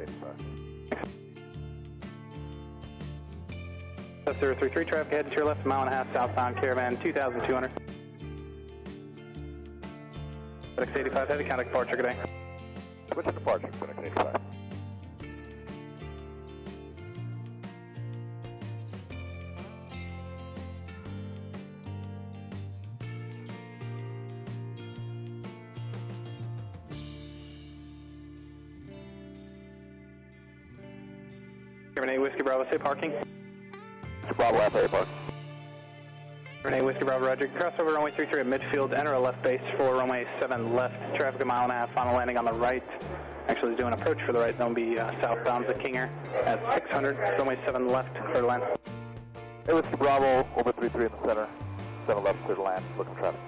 85. 033 traffic ahead to your left, 1.5 miles southbound, caravan 2200. FedEx 85 heavy, contact departure, good day. Switch to departure, FedEx 85. Renee Whiskey Bravo, say parking. Bravo, FA park. Renee Whiskey Bravo, Roger. Crossover runway 33 at midfield, enter a left base for runway 7 left. Traffic 1.5 miles, final landing on the right. Actually doing approach for the right zone, be southbound to King Air at 600, runway 7 left, clear to land. Hey, Whiskey Bravo, over 33 in the center. 7 left, clear to land, looking traffic.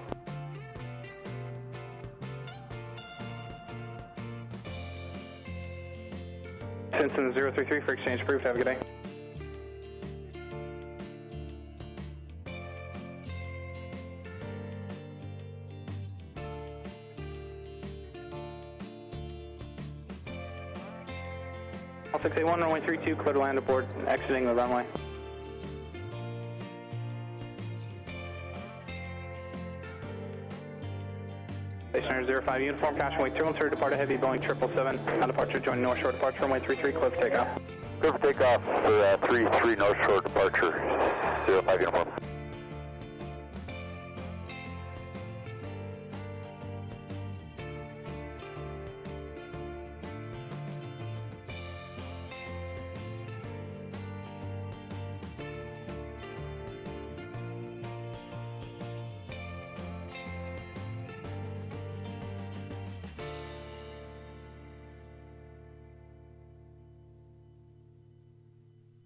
Simpson 033 for exchange approved, have a good day. All 681, runway 32, clear to land aboard, exiting the runway. Stationary 05 uniform, caution wake 213, departed heavy, Boeing 777, on departure, join North Shore departure, runway 33, clear for takeoff. Clear for takeoff for 33 North Shore departure, 05 uniform.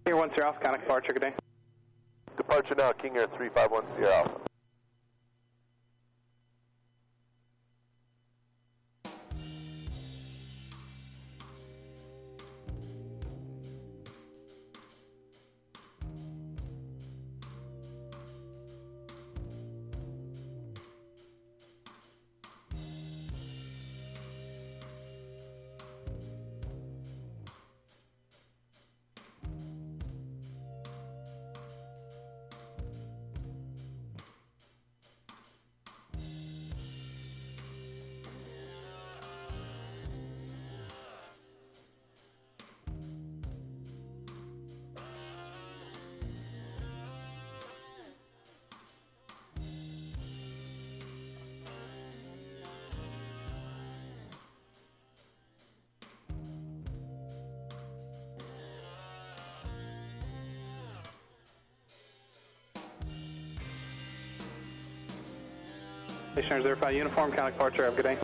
King Air 1 Sierra Alpha, contact departure, good day. Departure now, King Air 351 Sierra Alpha. Stationer 05 uniform, counter departure, have a good day.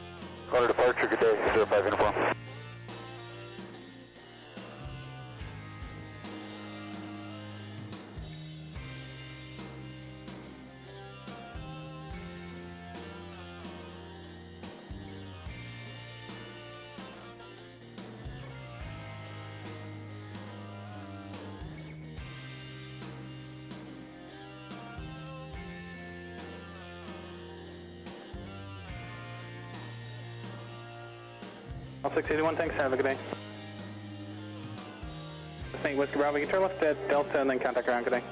Counter departure, good day, 05 uniform. All 681, thanks, have a good day. St. Whiskey Bravo, you can turn left at Delta and then contact ground, good day.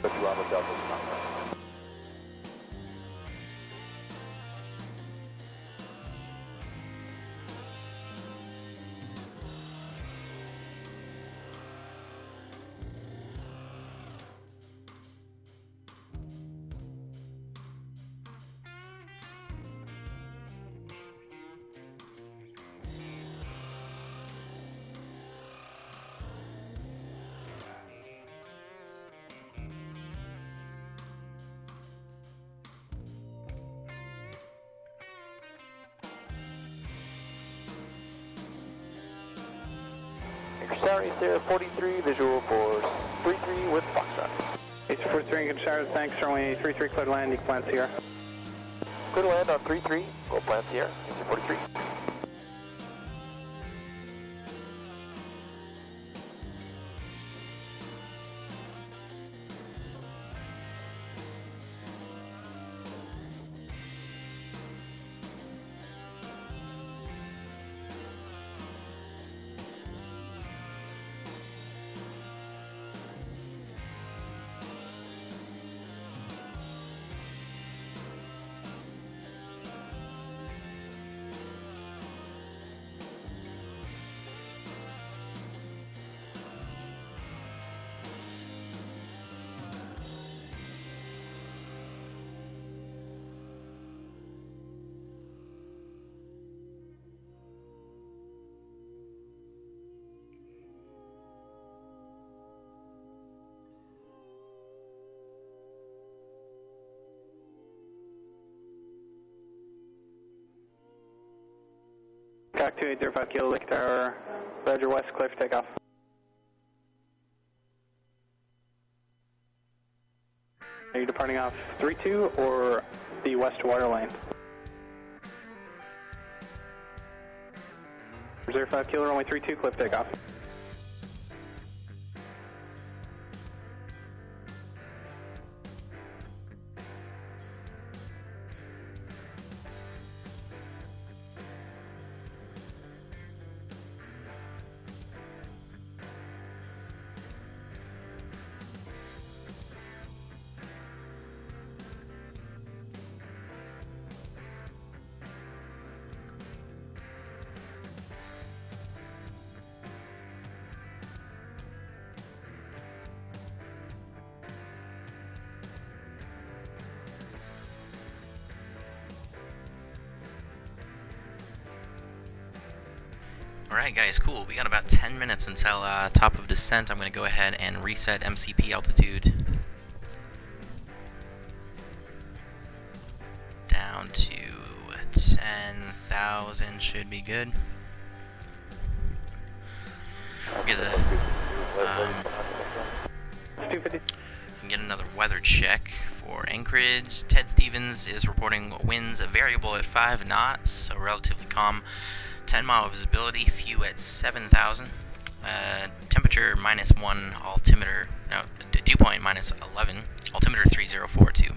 Whiskey Bravo, Delta, contact. Sorry, Sierra 43, visual for 33 with Foxtrot. H43 and good showers, thanks, runway 33, clear to land, you can plan Sierra. Clear to land on 33, go plan Sierra, H43. Cock 2805 Kilo, Lake Tower, Roger West, clear for takeoff. Are you departing off 32 or the west water lane? 05 Kilo, runway 32, clear for takeoff. Alright guys, cool. We got about 10 minutes until top of descent. I'm going to go ahead and reset MCP altitude down to 10,000 should be good. We'll get get another weather check for Anchorage. Ted Stevens is reporting winds variable at 5 knots, so relatively calm. 10-mile visibility, few at 7,000. Temperature -1, altimeter, no, dew point -11, altimeter 3042.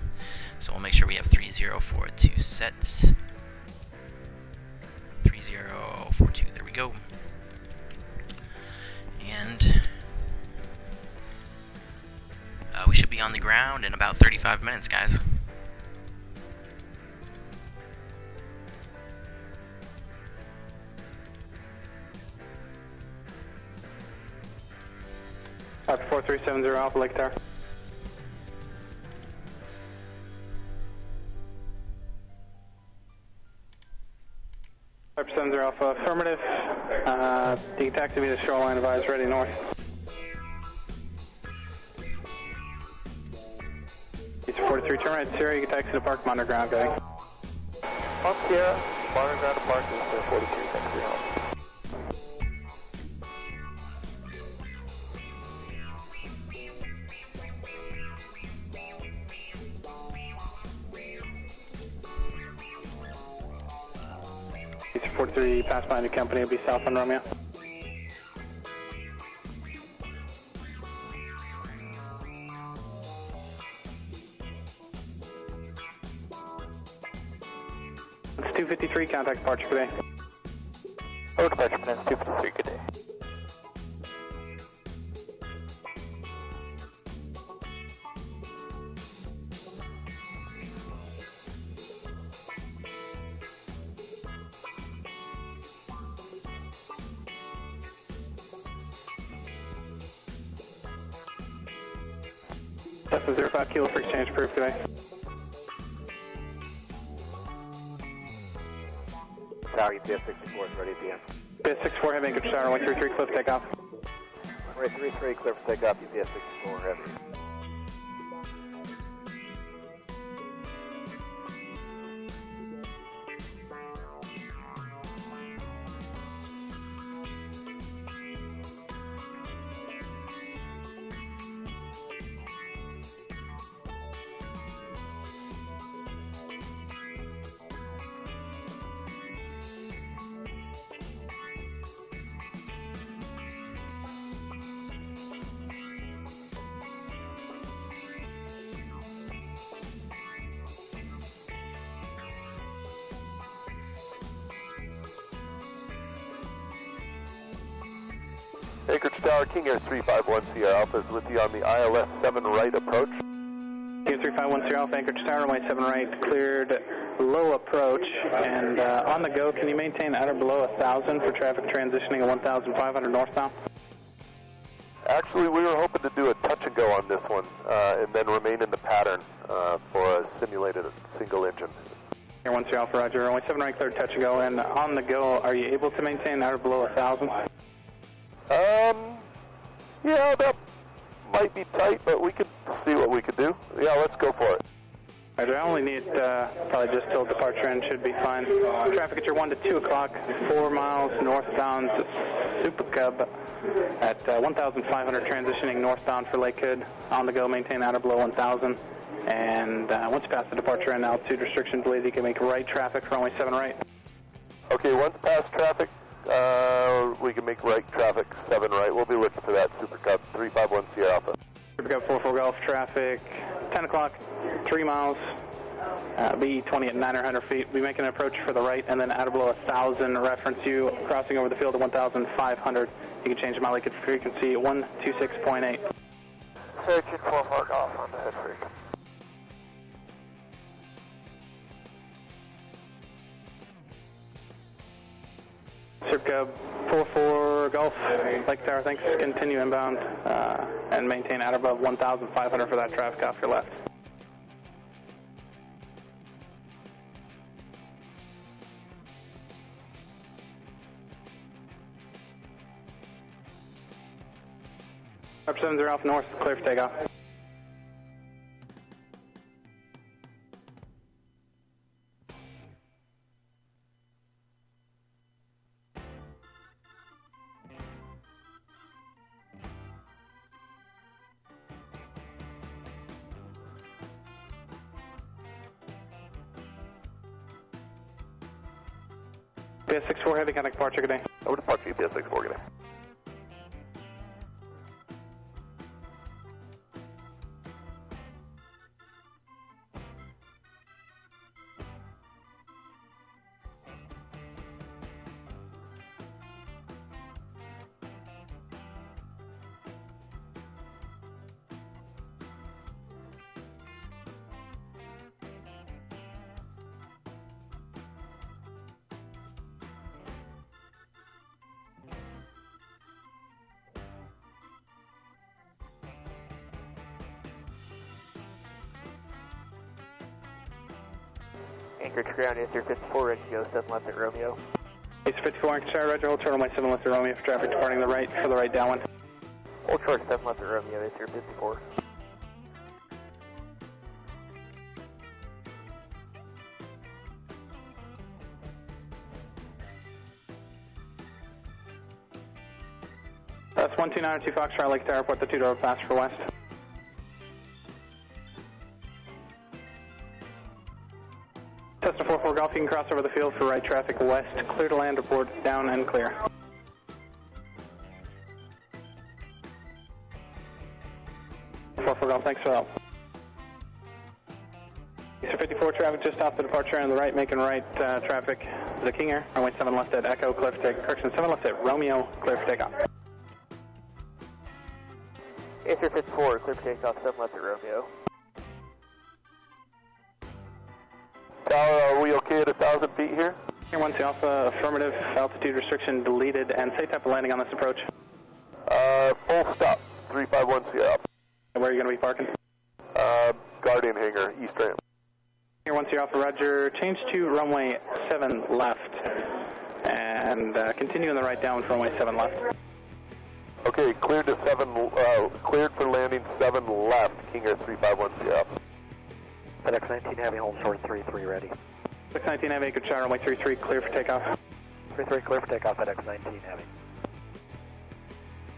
So we'll make sure we have 3042 set. 3042, there we go. And we should be on the ground in about 35 minutes, guys. Alpha 4370 Alpha Lake Tower. Alpha 70 Alpha affirmative. You can taxi me to shoreline advise ready north. It's 43 turn right Sierra, you can taxi to park underground, okay? On Sierra, bar and ground park is 42, thanks for your help. East 43, pass by the company, will be south on Romeo. It's 253, contact departure today. Oh, departure plans 253, good day. That's a 05 kilo for exchange proof today. Tower, UPS-64 is ready at the end. UPS-64, heavy Anchorage Tower, 133, cliff takeoff. Runway 33, clear for takeoff, UPS-64 heavy. Anchorage Tower, King Air 351 Sierra Alpha is with you on the ILS 7 right approach. King Air 351 Sierra Alpha, Anchorage Tower, runway 7 right, cleared low approach. And on the go, can you maintain at or below 1,000 for traffic transitioning at 1,500 northbound? Actually, we were hoping to do a touch and go on this one, and then remain in the pattern for a simulated single engine. Air 1 Sierra Alpha, roger. Runway 7 right, cleared touch and go. And on the go, are you able to maintain at or below 1,000? Yeah, that might be tight, but we could see what we could do. Yeah, let's go for it. Roger, I only need probably just till departure end, should be fine. Traffic at your 1 to 2 o'clock, 4 miles northbound to Super Cub at 1,500, transitioning northbound for Lake Hood. On the go, maintain at or below 1,000. And once you pass the departure end, altitude restriction, believe you can make right traffic for runway 7 right. Okay, once past traffic, we can make right traffic 7 right. We'll be looking for that Super Cub 351 Sierra Alpha. Super Cub 44 Golf, traffic 10 o'clock, 3 miles, B20 at 900 feet. We'll be making an approach for the right and then at or below 1,000, reference you crossing over the field at 1,500. You can change my lake frequency 126.8. Searching 44 Golf on the head freak. Super Cub 44 Golf, Lake Tower, thanks. Continue inbound and maintain at or above 1,500 for that traffic off your left. Up 70 off north, clear for takeoff. UPS-64, heavy contact departure, good day. Over departure, UPS-64, good day. Anchorage ground, answer 54, ready to go, 7 left at Romeo. Answer 54, Anchorage Tower, roger, hold turtle, my 7 left at Romeo for traffic departing the right for the right downwind. Hold short, 7 left at Romeo, answer 54. That's 1292 Foxtrot, Lake Tower, report the 2-door pass for west. Cessna 44 Golf, you can cross over the field for right traffic west. Clear to land, report down and clear. Golf, thanks for the help. Eastern 54 traffic just off the departure on the right, making right traffic. The King Air, runway 7 left at Echo, clear for take. Correction, 7 left at Romeo, clear for takeoff. Eastern 54, clear for takeoff, 7 left at Romeo. Tower, are we okay at 1,000 feet here? Here 1 Alpha, affirmative, altitude restriction deleted, and say type of landing on this approach. Full stop, 351 Sierra. Where are you going to be parking? Guardian hangar, east ramp. Here 1 Alpha, roger. Change to runway 7 left, and continue in the right down for runway 7 left. Okay, cleared to 7, cleared for landing 7 left, King Air 351 Sierra. FedEx 19 Heavy, hold short 33 ready. FedEx 19 Heavy, good shot, runway 33, clear for takeoff. 33 clear for takeoff, FedEx 19 Heavy.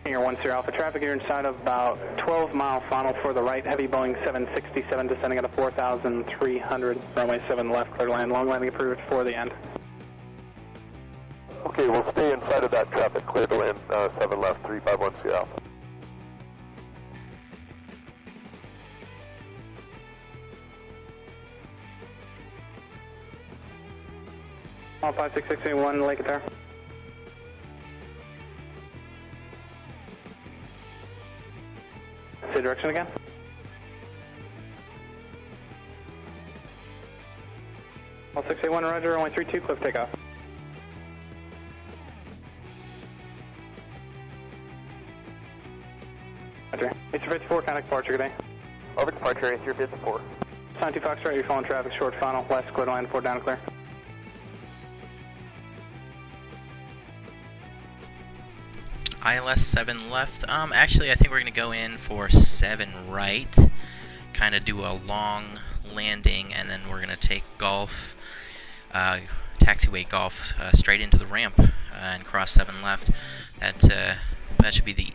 Here 1 Alpha, traffic here inside of about 12-mile funnel for the right, heavy Boeing 767 descending at a 4,300, runway 7 left, clear to land, long landing approved for the end. Okay, we'll stay inside of that traffic, clear to land 7 left, 351 Sierra. All 56681, Lake there. Say direction again. All 681, roger, runway 32, cliff takeoff. Roger. Eastern 54, contact departure, good day. Over departure, Eastern 54. 92 Foxtrot, you're following traffic, short funnel, west, clear to land, 4 down, clear. ILS 7 left. Actually, I think we're going to go in for 7 right. Kind of do a long landing, and then we're going to take Golf, taxiway Golf, straight into the ramp and cross 7 left. That should be the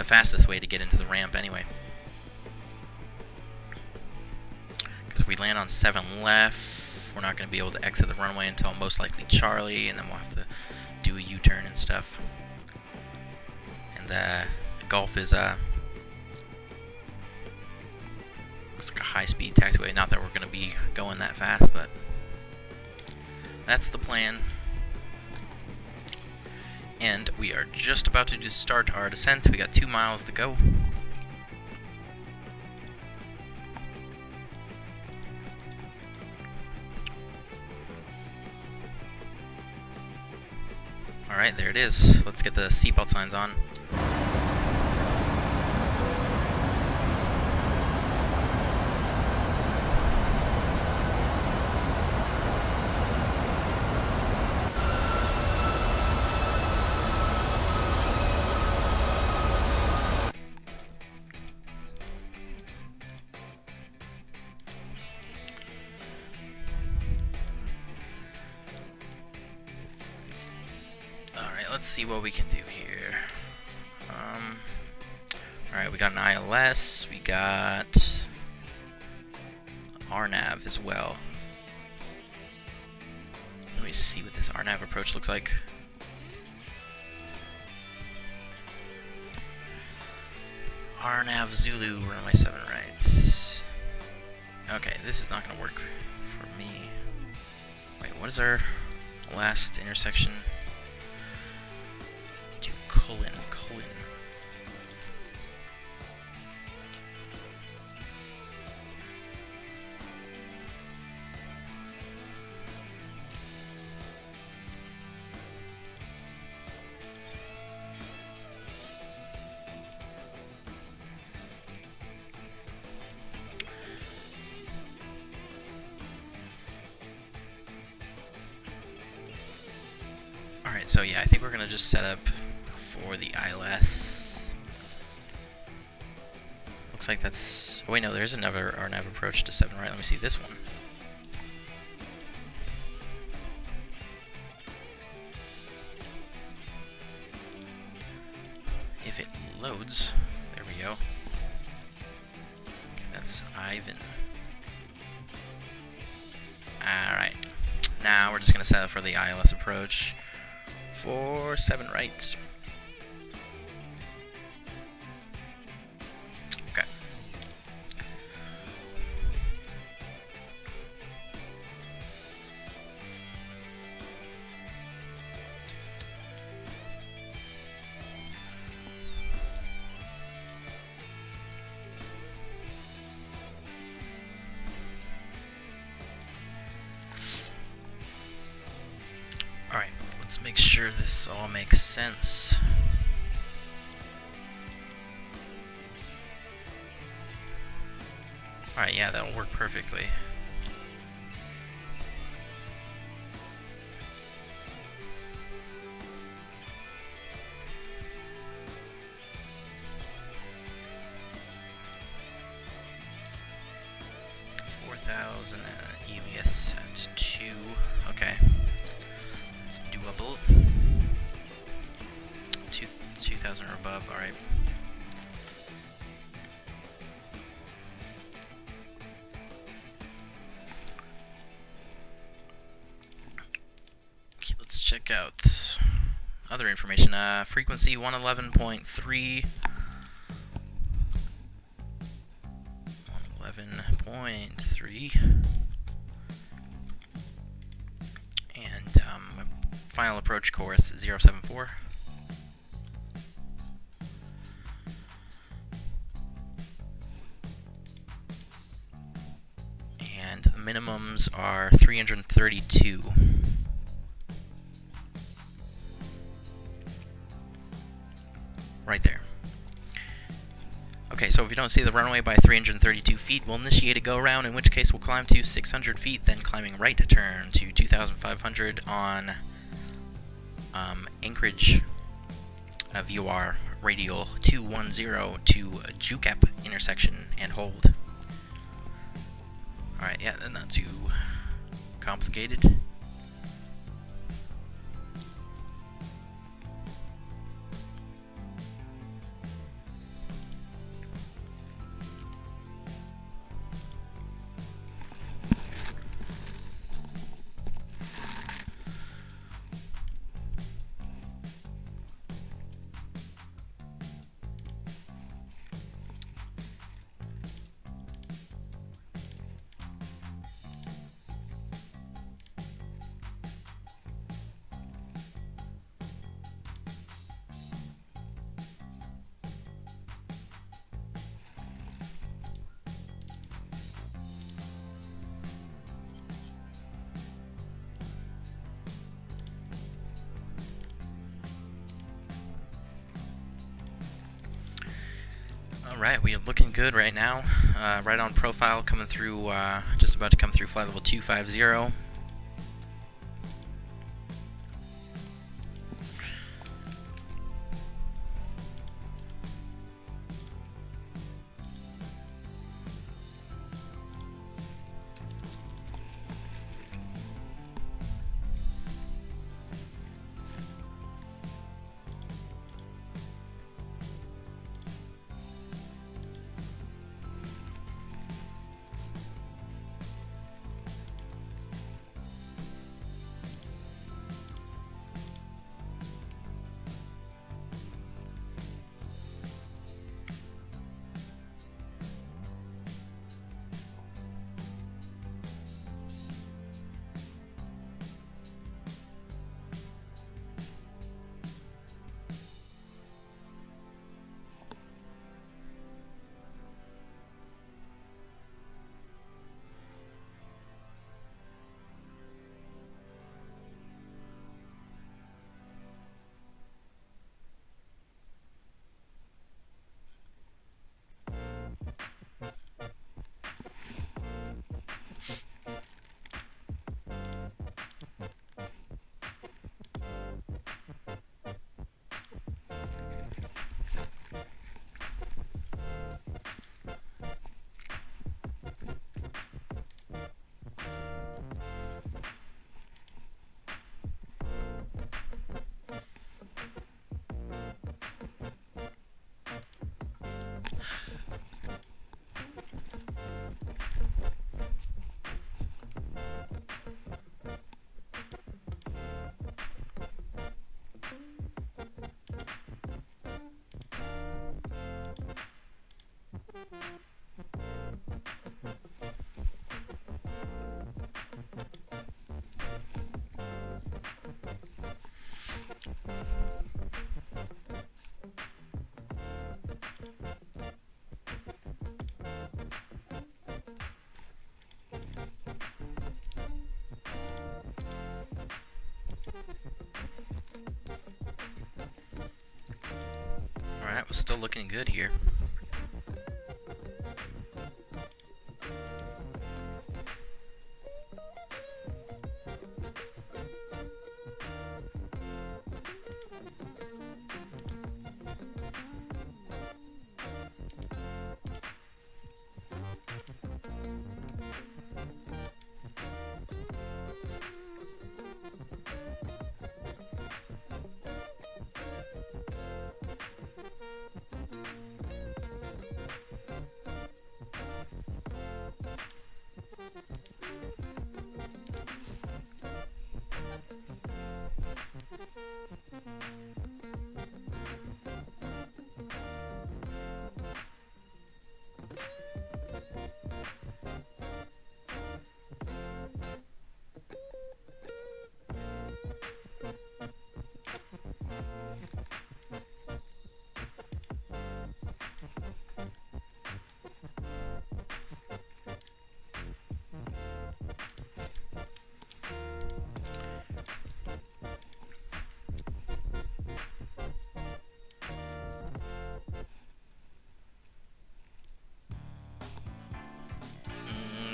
fastest way to get into the ramp anyway. Because if we land on 7 left, we're not going to be able to exit the runway until most likely Charlie, and then we'll have to do a U-turn and stuff. Golf is looks like a high-speed taxiway. Not that we're going to be going that fast, but that's the plan. And we are just about to just start our descent. We got 2 miles to go. Alright, there it is. Let's get the seatbelt signs on. Let's see what we can do here. Alright, we got an ILS, we got RNAV as well. Let me see what this RNAV approach looks like. RNAV Zulu, runway 7 right. Okay, this is not going to work for me. Wait, what is our last intersection? Cullen. Alright, so yeah, I think we're going to just set up for the ILS. Looks like that's... Oh wait, no, there's another RNAV approach to 7 right. Let me see this one. loads. There we go. Okay, that's Ivan. Alright. Now we're just going to set up for the ILS approach for 7 right. Okay. Alright, let's make sure this all makes sense. Alright, yeah, that'll work perfectly. Elias at 2. Okay. It's doable. 2,000 or above, alright. Okay, let's check out other information. Frequency 111.3. 111.3. And final approach course 074. And the minimums are 332. Right there. Okay, so if you don't see the runway by 332 feet, we'll initiate a go-around, in which case we'll climb to 600 feet, then climbing right to turn to 2,500 on Anchorage VOR radial 210 to JUCAP intersection and hold. Alright, yeah, not too complicated. Alright, we are looking good right now. Right on profile, coming through, just about to come through flight level 250. Alright, we're still looking good here.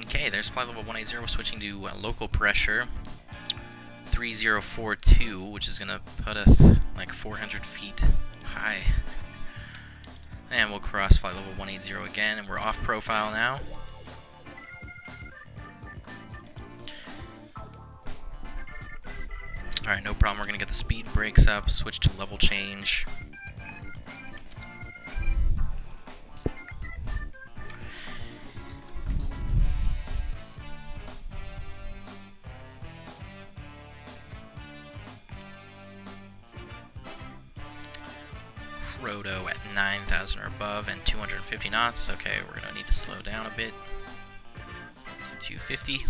Okay, there's flight level 180. We're switching to local pressure 3042, which is going to put us like 400 feet high. And we'll cross flight level 180 again, and we're off profile now. Alright, no problem. We're going to get the speed brakes up, switch to level change. Roto at 9,000 or above and 250 knots. Okay, we're going to need to slow down a bit. It's 250.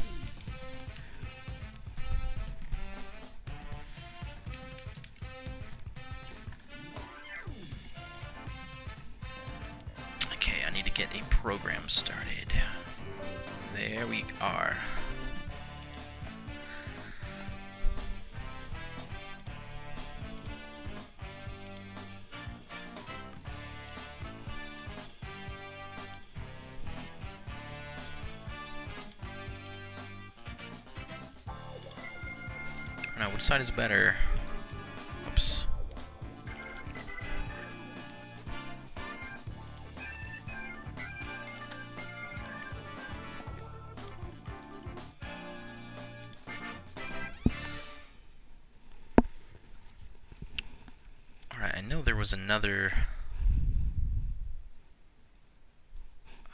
Okay, I need to get a program started. There we are. Now, which side is better? Oops. Alright, I know there was another...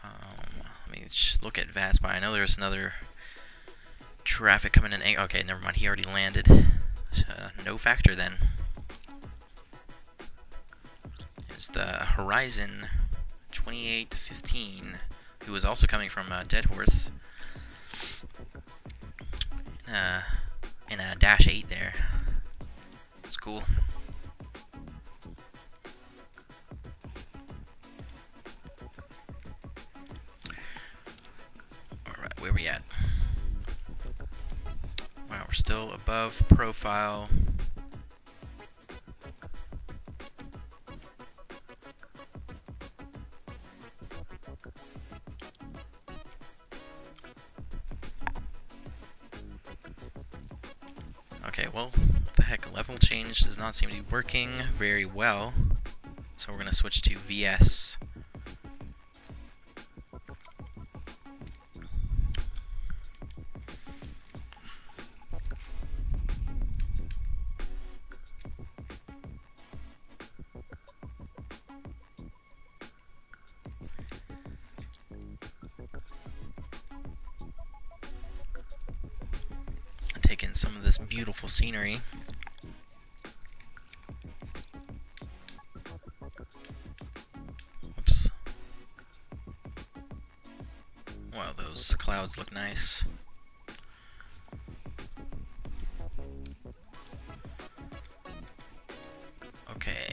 let me just look at VATSIM. I know there's another... traffic coming in. Okay, never mind. He already landed. No factor then. There's the Horizon 2815, who is also coming from Deadhorse. In a dash 8 there. It's cool. Alright, where we at? Wow, we're still above profile. Okay, well, what the heck, level change does not seem to be working very well. So we're going to switch to VS. Take in some of this beautiful scenery. Whoops. Wow, those clouds look nice. Okay.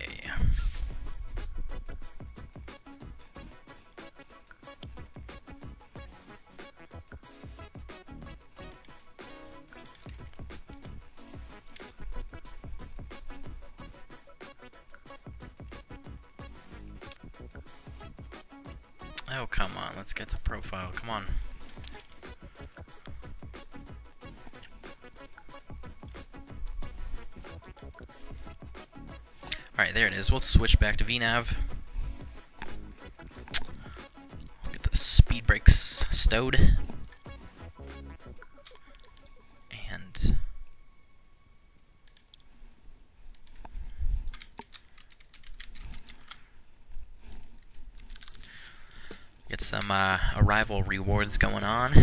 Oh, come on. Let's get the profile. Come on. Alright, there it is. We'll switch back to VNav. Get the speed brakes stowed. And get some arrival rewards going on.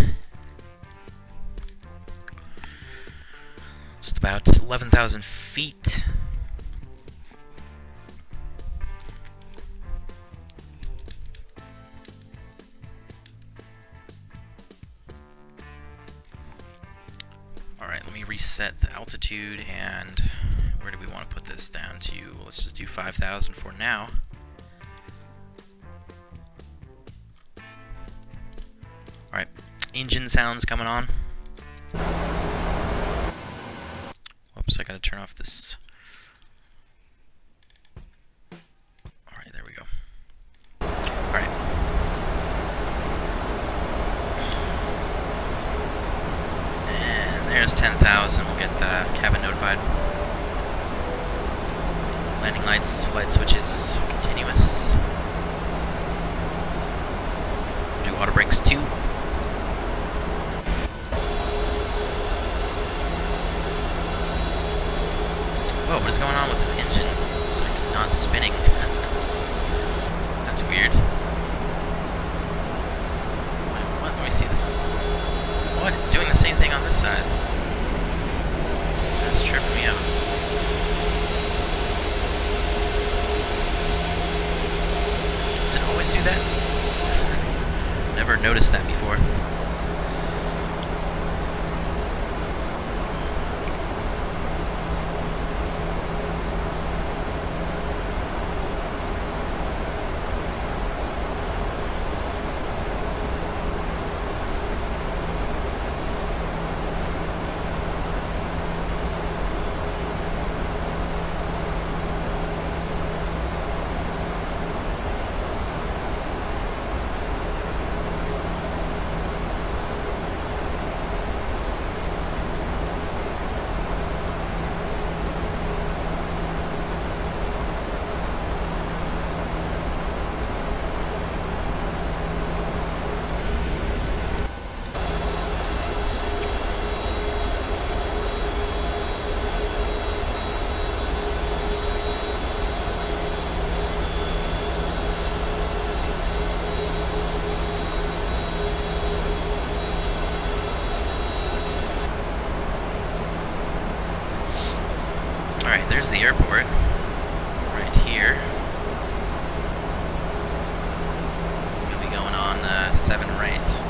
Just about 11,000 feet. Alright, let me reset the altitude, and where do we want to put this down to? Let's just do 5,000 for now. Alright, engine sounds coming on. Oops, I gotta turn off this. Alright, there we go. Alright. And there's 10,000. We'll get the cabin notified. Landing lights, flight switches, continuous. Do auto brakes 2. Whoa, what is going on with this engine? It's like not spinning. That's weird. What? Let me see this. What? It's doing the same thing on this side. That's tripping me out. Does it always do that? Never noticed that before. Alright, there's the airport. Right here. We'll be going on 7 right.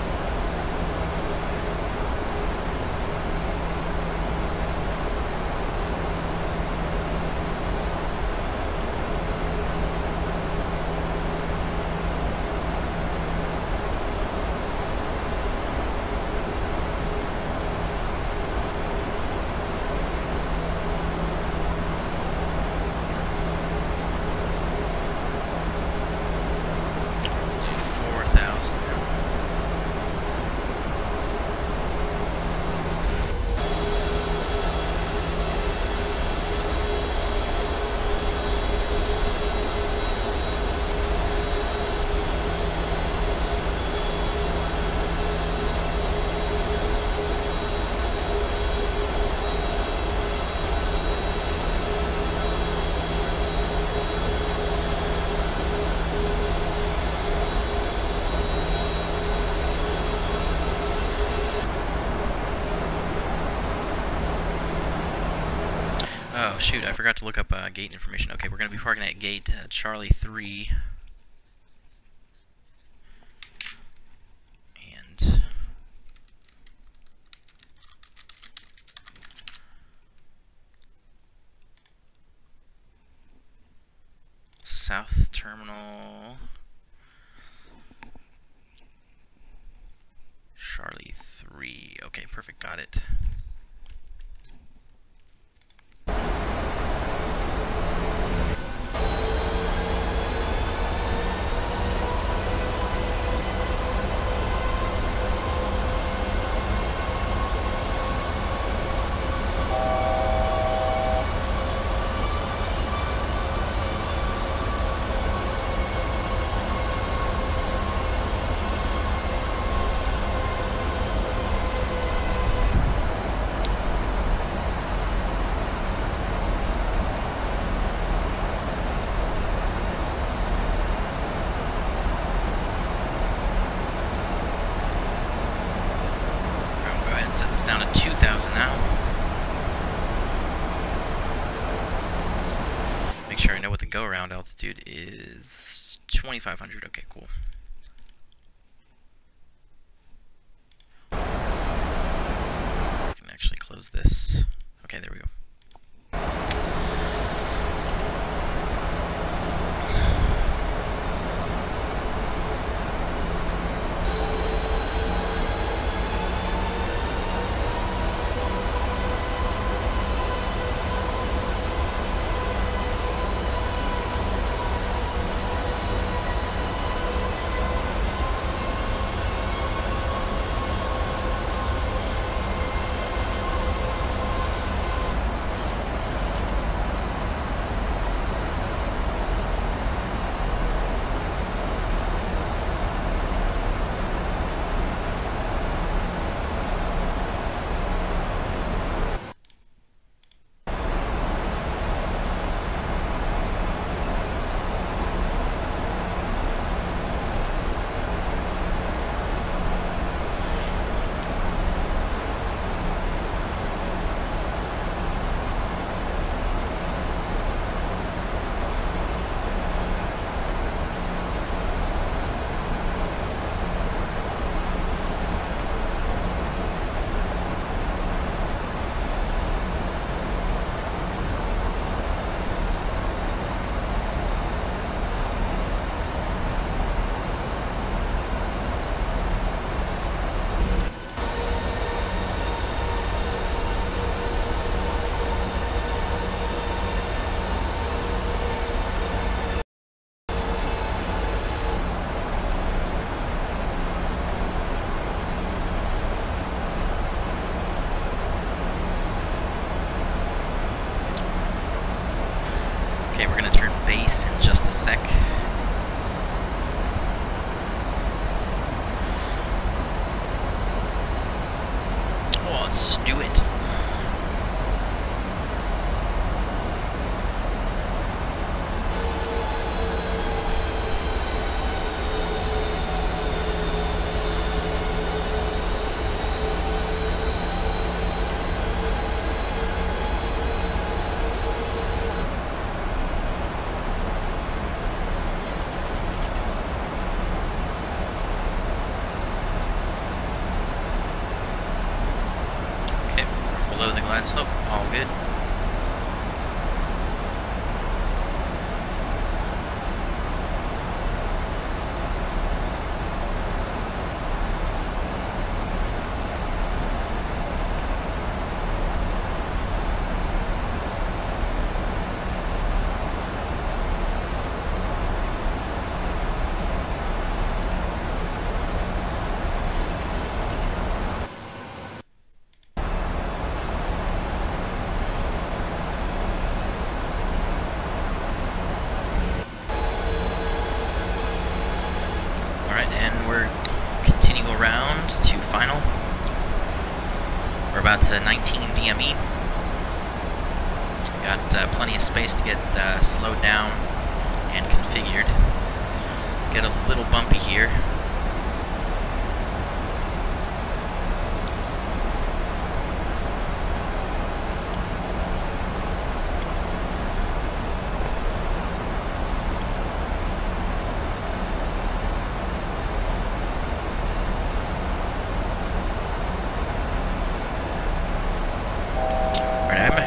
Oh shoot, I forgot to look up gate information. Okay, we're going to be parking at gate Charlie 3. And South Terminal Charlie 3. Okay, perfect, got it. Set this down to 2,000 now. Make sure I know what the go-around altitude is. 2,500. Okay, cool. I can actually close this. Okay, there we go. Okay, we're going to turn base in just a sec. Well, let's do it. Below the glide slope, all good. To final. We're about to 19 DME. Got plenty of space to get slowed down and configured. Get a little bumpy here.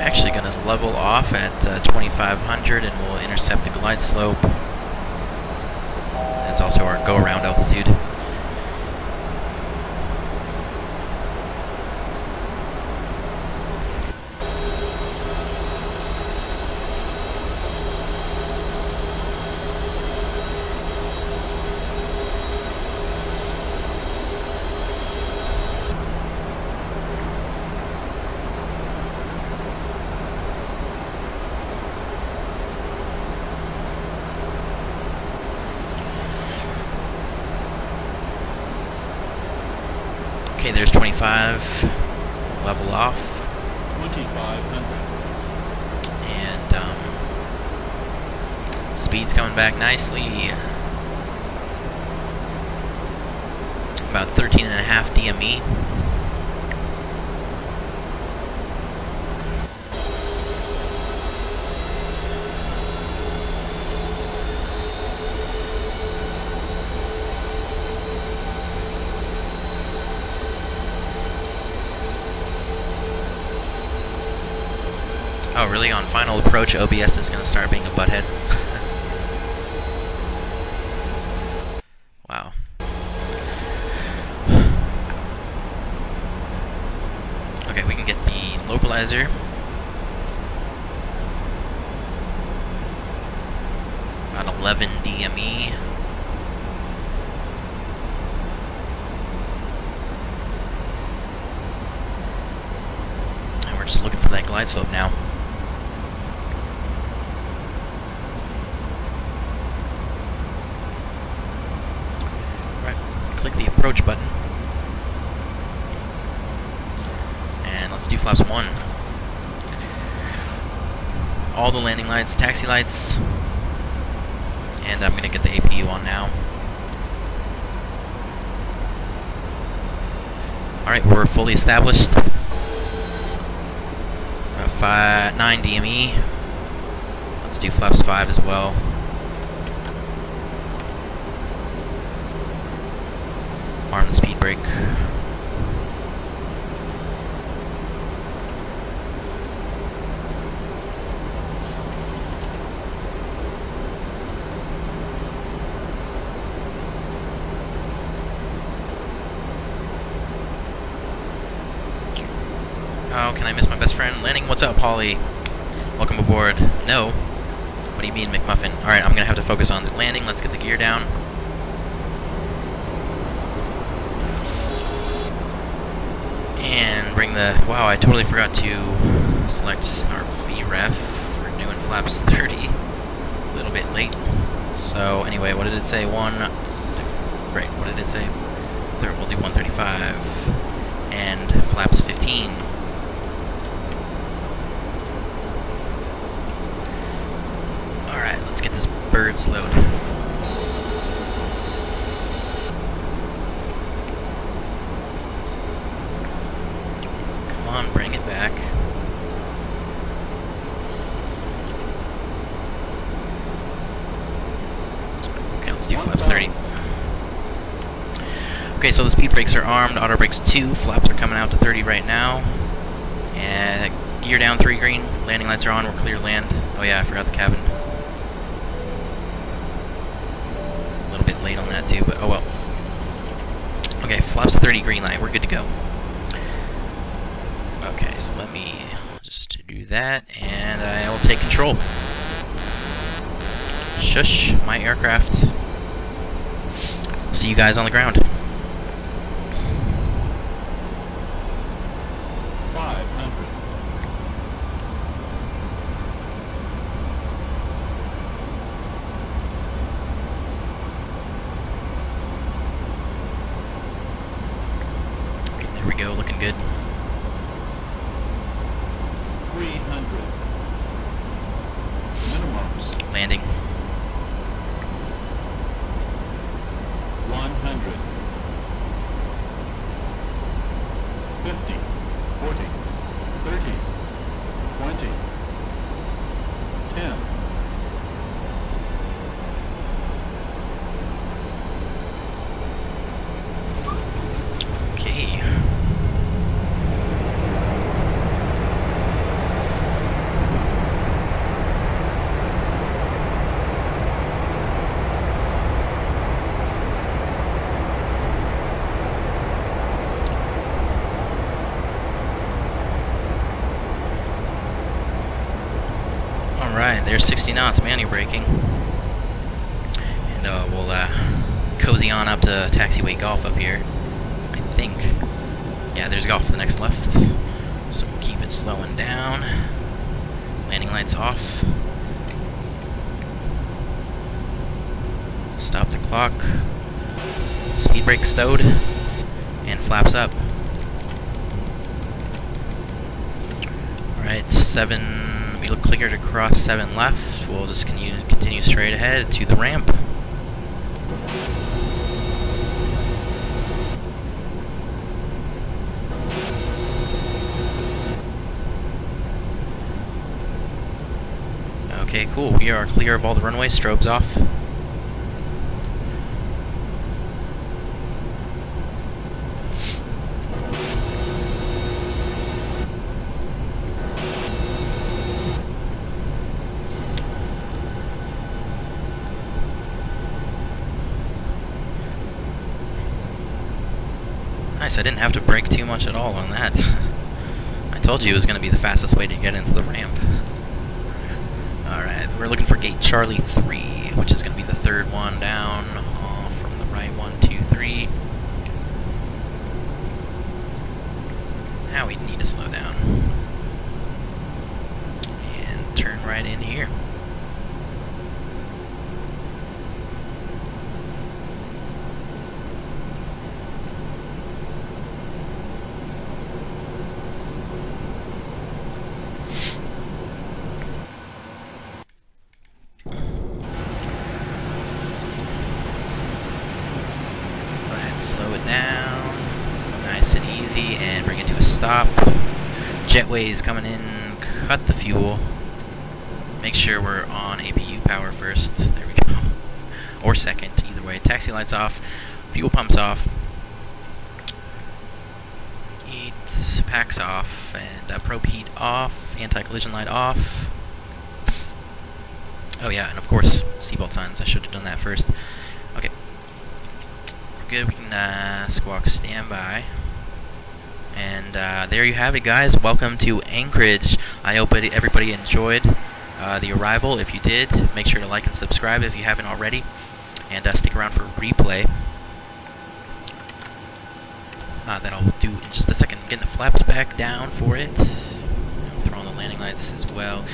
Actually going to level off at 2,500 and we'll intercept the glide slope. That's also our go-around altitude. Okay, there's 25. Level off. 2,500. And speed's coming back nicely. About 13.5 DME. Oh, really? On final approach, OBS is going to start being a butthead? Wow. Okay, we can get the localizer. About 11 DME. And we're just looking for that glide slope now. Click the approach button. And let's do flaps 1. All the landing lights, taxi lights, and I'm going to get the APU on now. Alright, we're fully established. 9 DME. Let's do flaps 5 as well. Arm the speed brake. Oh, can I miss my best friend? Landing, what's up, Polly? Welcome aboard. No. What do you mean, McMuffin? Alright, I'm gonna have to focus on the landing. Let's get the gear down. And bring the... Wow, I totally forgot to select our VREF. We're doing flaps 30. A little bit late. So, anyway, what did it say? Great, what did it say? We'll do 135. And flaps 15. Alright, let's get this bird slowed. Come on, bring it back. Okay, let's do flaps 30. Okay, so the speed brakes are armed, auto brakes 2, flaps are coming out to 30 right now. And gear down 3 green, landing lights are on, we're clear to land. Oh yeah, I forgot the cabin. A little bit late on that too, but oh well. Okay, flaps 30 green light, we're good to go. Okay, so let me just do that, and I will take control. Shush, my aircraft. See you guys on the ground. 500. Okay, there we go, looking good. 300. Minimums. Landing. 100. 50. 40. 30. 20. 10. Okay. Alright, there's 60 knots, manual braking. And we'll cozy on up to taxiway golf up here. I think. Yeah, there's golf to the next left. So we'll keep it slowing down. Landing lights off. Stop the clock. Speed brake stowed. And flaps up. Alright, 7. We look clear to cross 7 left. We'll just continue straight ahead to the ramp. Okay, cool. We are clear of all the runway. Strobes off. Nice, I didn't have to brake too much at all on that. I told you it was going to be the fastest way to get into the ramp. Alright, we're looking for gate Charlie 3, which is going to be the third one down from the right. 1, 2, 3. Now we need to slow down. And turn right in here. Slow it down, nice and easy, and bring it to a stop. Jetway's coming in, cut the fuel. Make sure we're on APU power first, there we go. Or second, either way. Taxi lights off, fuel pumps off. Heat packs off, and probe heat off, anti-collision light off. Oh yeah, and of course, seatbelt signs, I should have done that first. Okay. Good, we can squawk standby. And there you have it, guys. Welcome to Anchorage. I hope everybody enjoyed the arrival. If you did, make sure to like and subscribe if you haven't already. And stick around for a replay. That I'll do in just a second. Getting the flaps back down for it. I'll throw on the landing lights as well.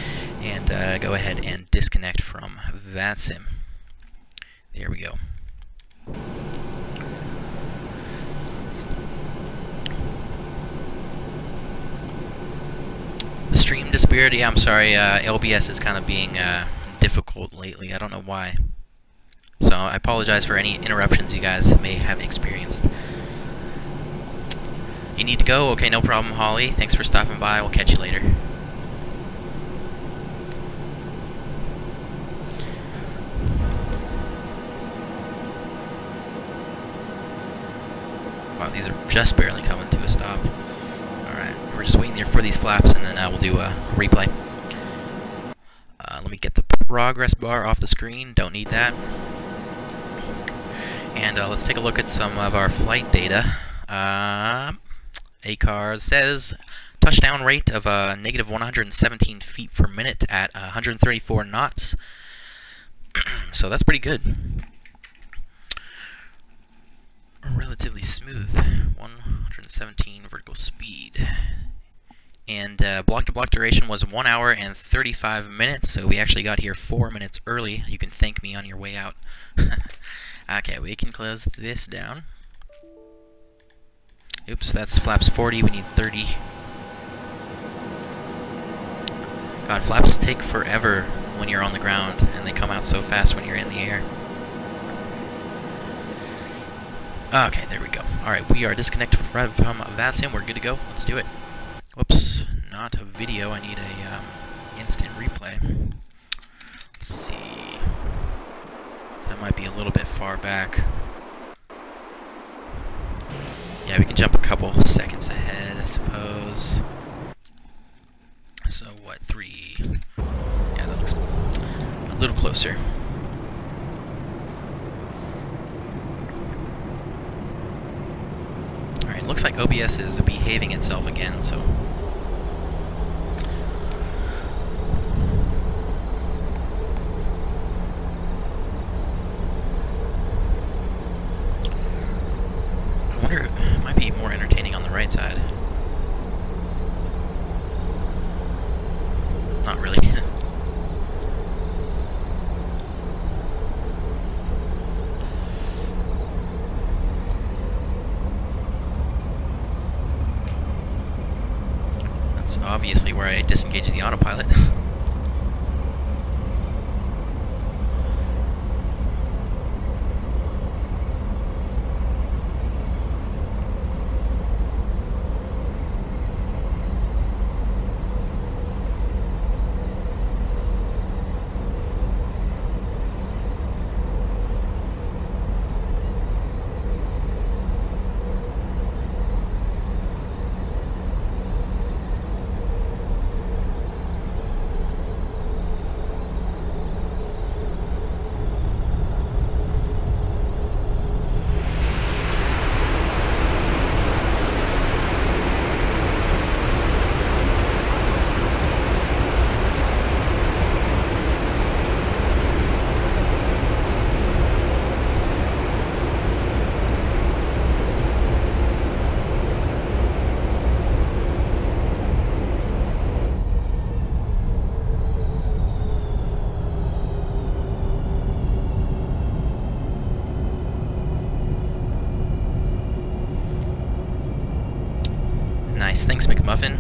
And go ahead and disconnect from VATSIM. There we go. The stream disparity, I'm sorry, LBS is kind of being difficult lately. I don't know why. So I apologize for any interruptions you guys may have experienced. You need to go? Okay, no problem, Holly. Thanks for stopping by. We'll catch you later. Wow, these are just barely coming to a stop. Alright, we're just waiting there for these flaps, and then we'll do a replay. Let me get the progress bar off the screen. Don't need that. And let's take a look at some of our flight data. ACARS says touchdown rate of negative 117 feet per minute at 134 knots. So that's pretty good. Relatively smooth. 117 vertical speed. And block-to-block duration was 1 hour and 35 minutes, so we actually got here 4 minutes early. You can thank me on your way out. Okay, we can close this down. Oops, that's flaps 40, we need 30. God, flaps take forever when you're on the ground, and they come out so fast when you're in the air. Okay, there we go. Alright, we are disconnected from VATSIM. We're good to go. Let's do it. Whoops, not a video. I need a instant replay. Let's see. That might be a little bit far back. Yeah, we can jump a couple seconds ahead, I suppose. So, what, 3? Yeah, that looks a little closer. Alright, looks like OBS is behaving itself again, so... I wonder, it might be more entertaining on the right side. Not really. That's obviously where I disengage the autopilot. Nice, thanks McMuffin.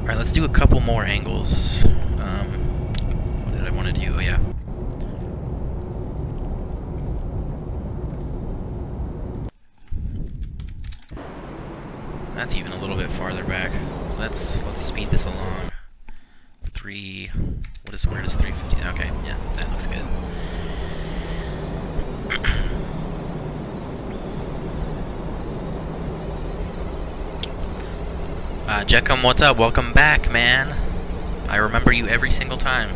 Alright, let's do a couple more angles. What did I want to do? Oh yeah. That's even a little bit farther back. Let's speed this along. Where does 350? Okay, yeah, that looks good. Jeckum, what's up? Welcome back, man. I remember you every single time.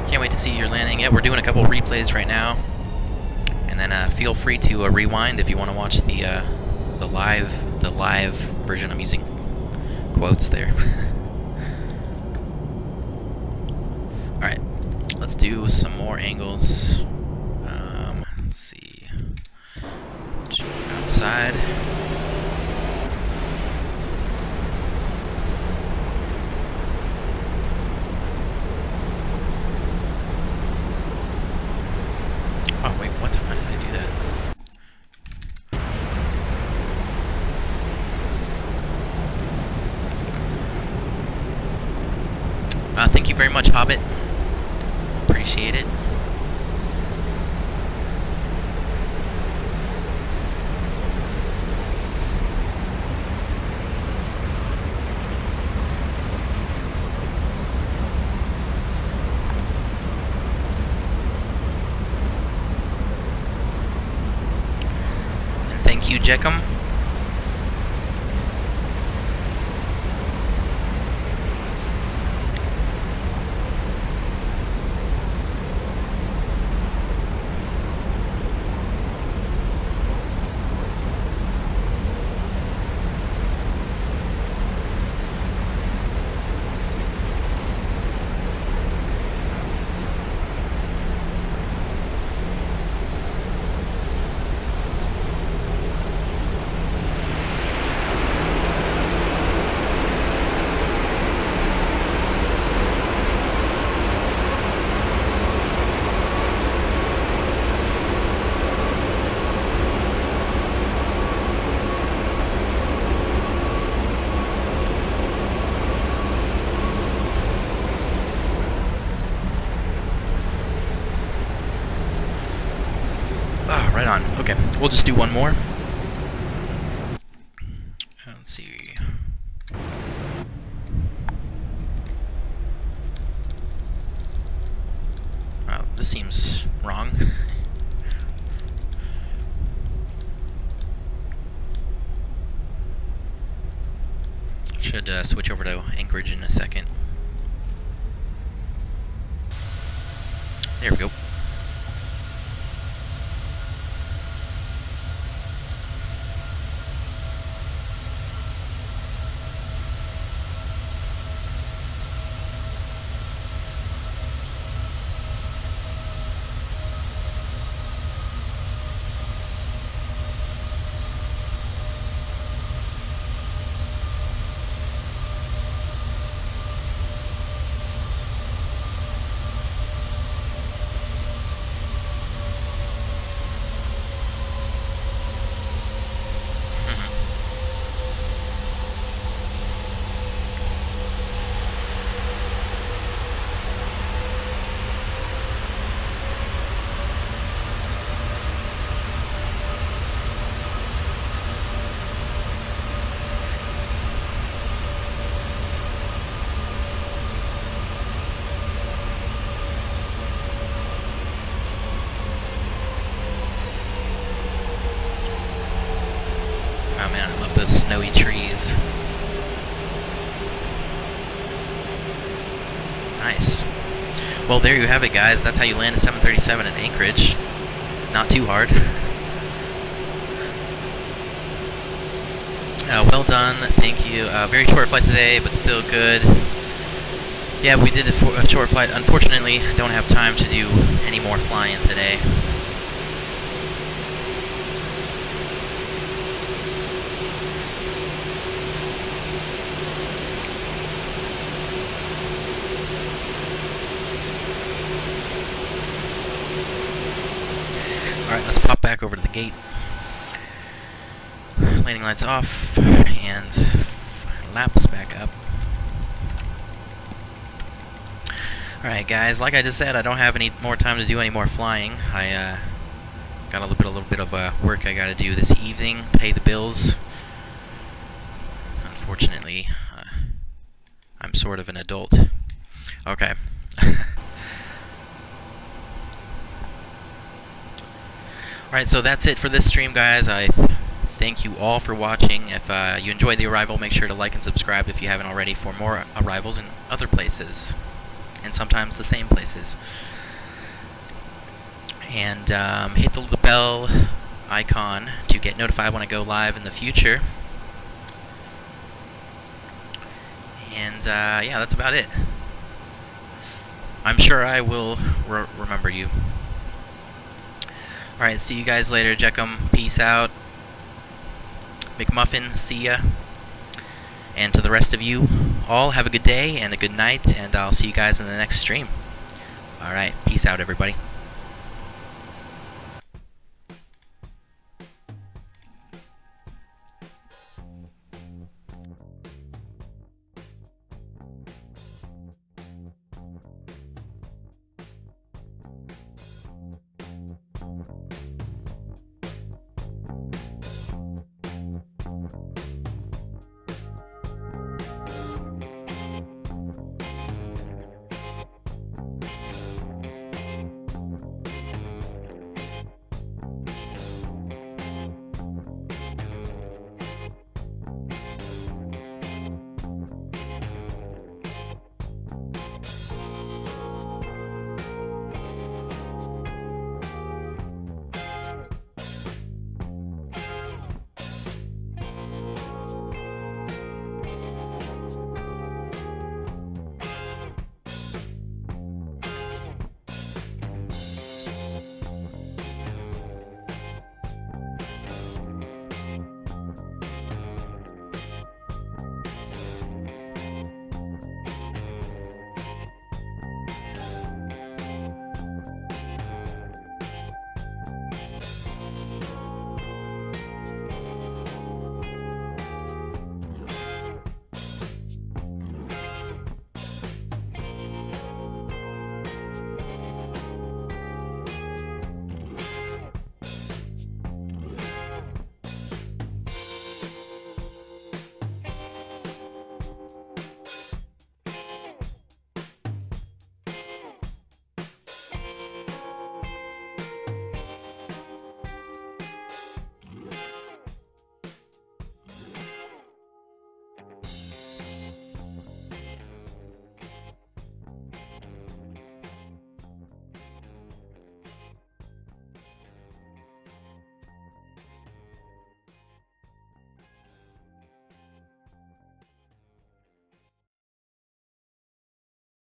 Can't wait to see your landing. Yeah, we're doing a couple replays right now, and then feel free to rewind if you want to watch the live version. I'm using quotes there. All right, let's do some more angles. Let's see. Outside. Oh, wait, what? Why did I do that? Thank you very much, Hobbit. Appreciate it. Thank you, Jeckum. Right on. Okay, we'll just do one more. Let's see. Wow, this seems wrong. Should switch over to Anchorage in a second. There we go. those snowy trees. Nice. Well, there you have it, guys. That's how you land a 737 at Anchorage. Not too hard. Well done. Thank you. Very short flight today, but still good. Yeah, we did a short flight. Unfortunately, don't have time to do any more flying today. Alright, let's pop back over to the gate. Landing lights off, and laps back up. Alright guys, like I just said, I don't have any more time to do any more flying. I got a little bit of work I gotta do this evening, pay the bills. Unfortunately, I'm sort of an adult. Okay. Alright, so that's it for this stream, guys. I thank you all for watching. If you enjoyed the arrival, make sure to like and subscribe if you haven't already for more arrivals in other places. And sometimes the same places. And hit the bell icon to get notified when I go live in the future. And yeah, that's about it. I'm sure I will remember you. Alright, see you guys later. Jeckum, peace out. McMuffin, see ya. And to the rest of you all, have a good day and a good night, and I'll see you guys in the next stream. Alright, peace out, everybody.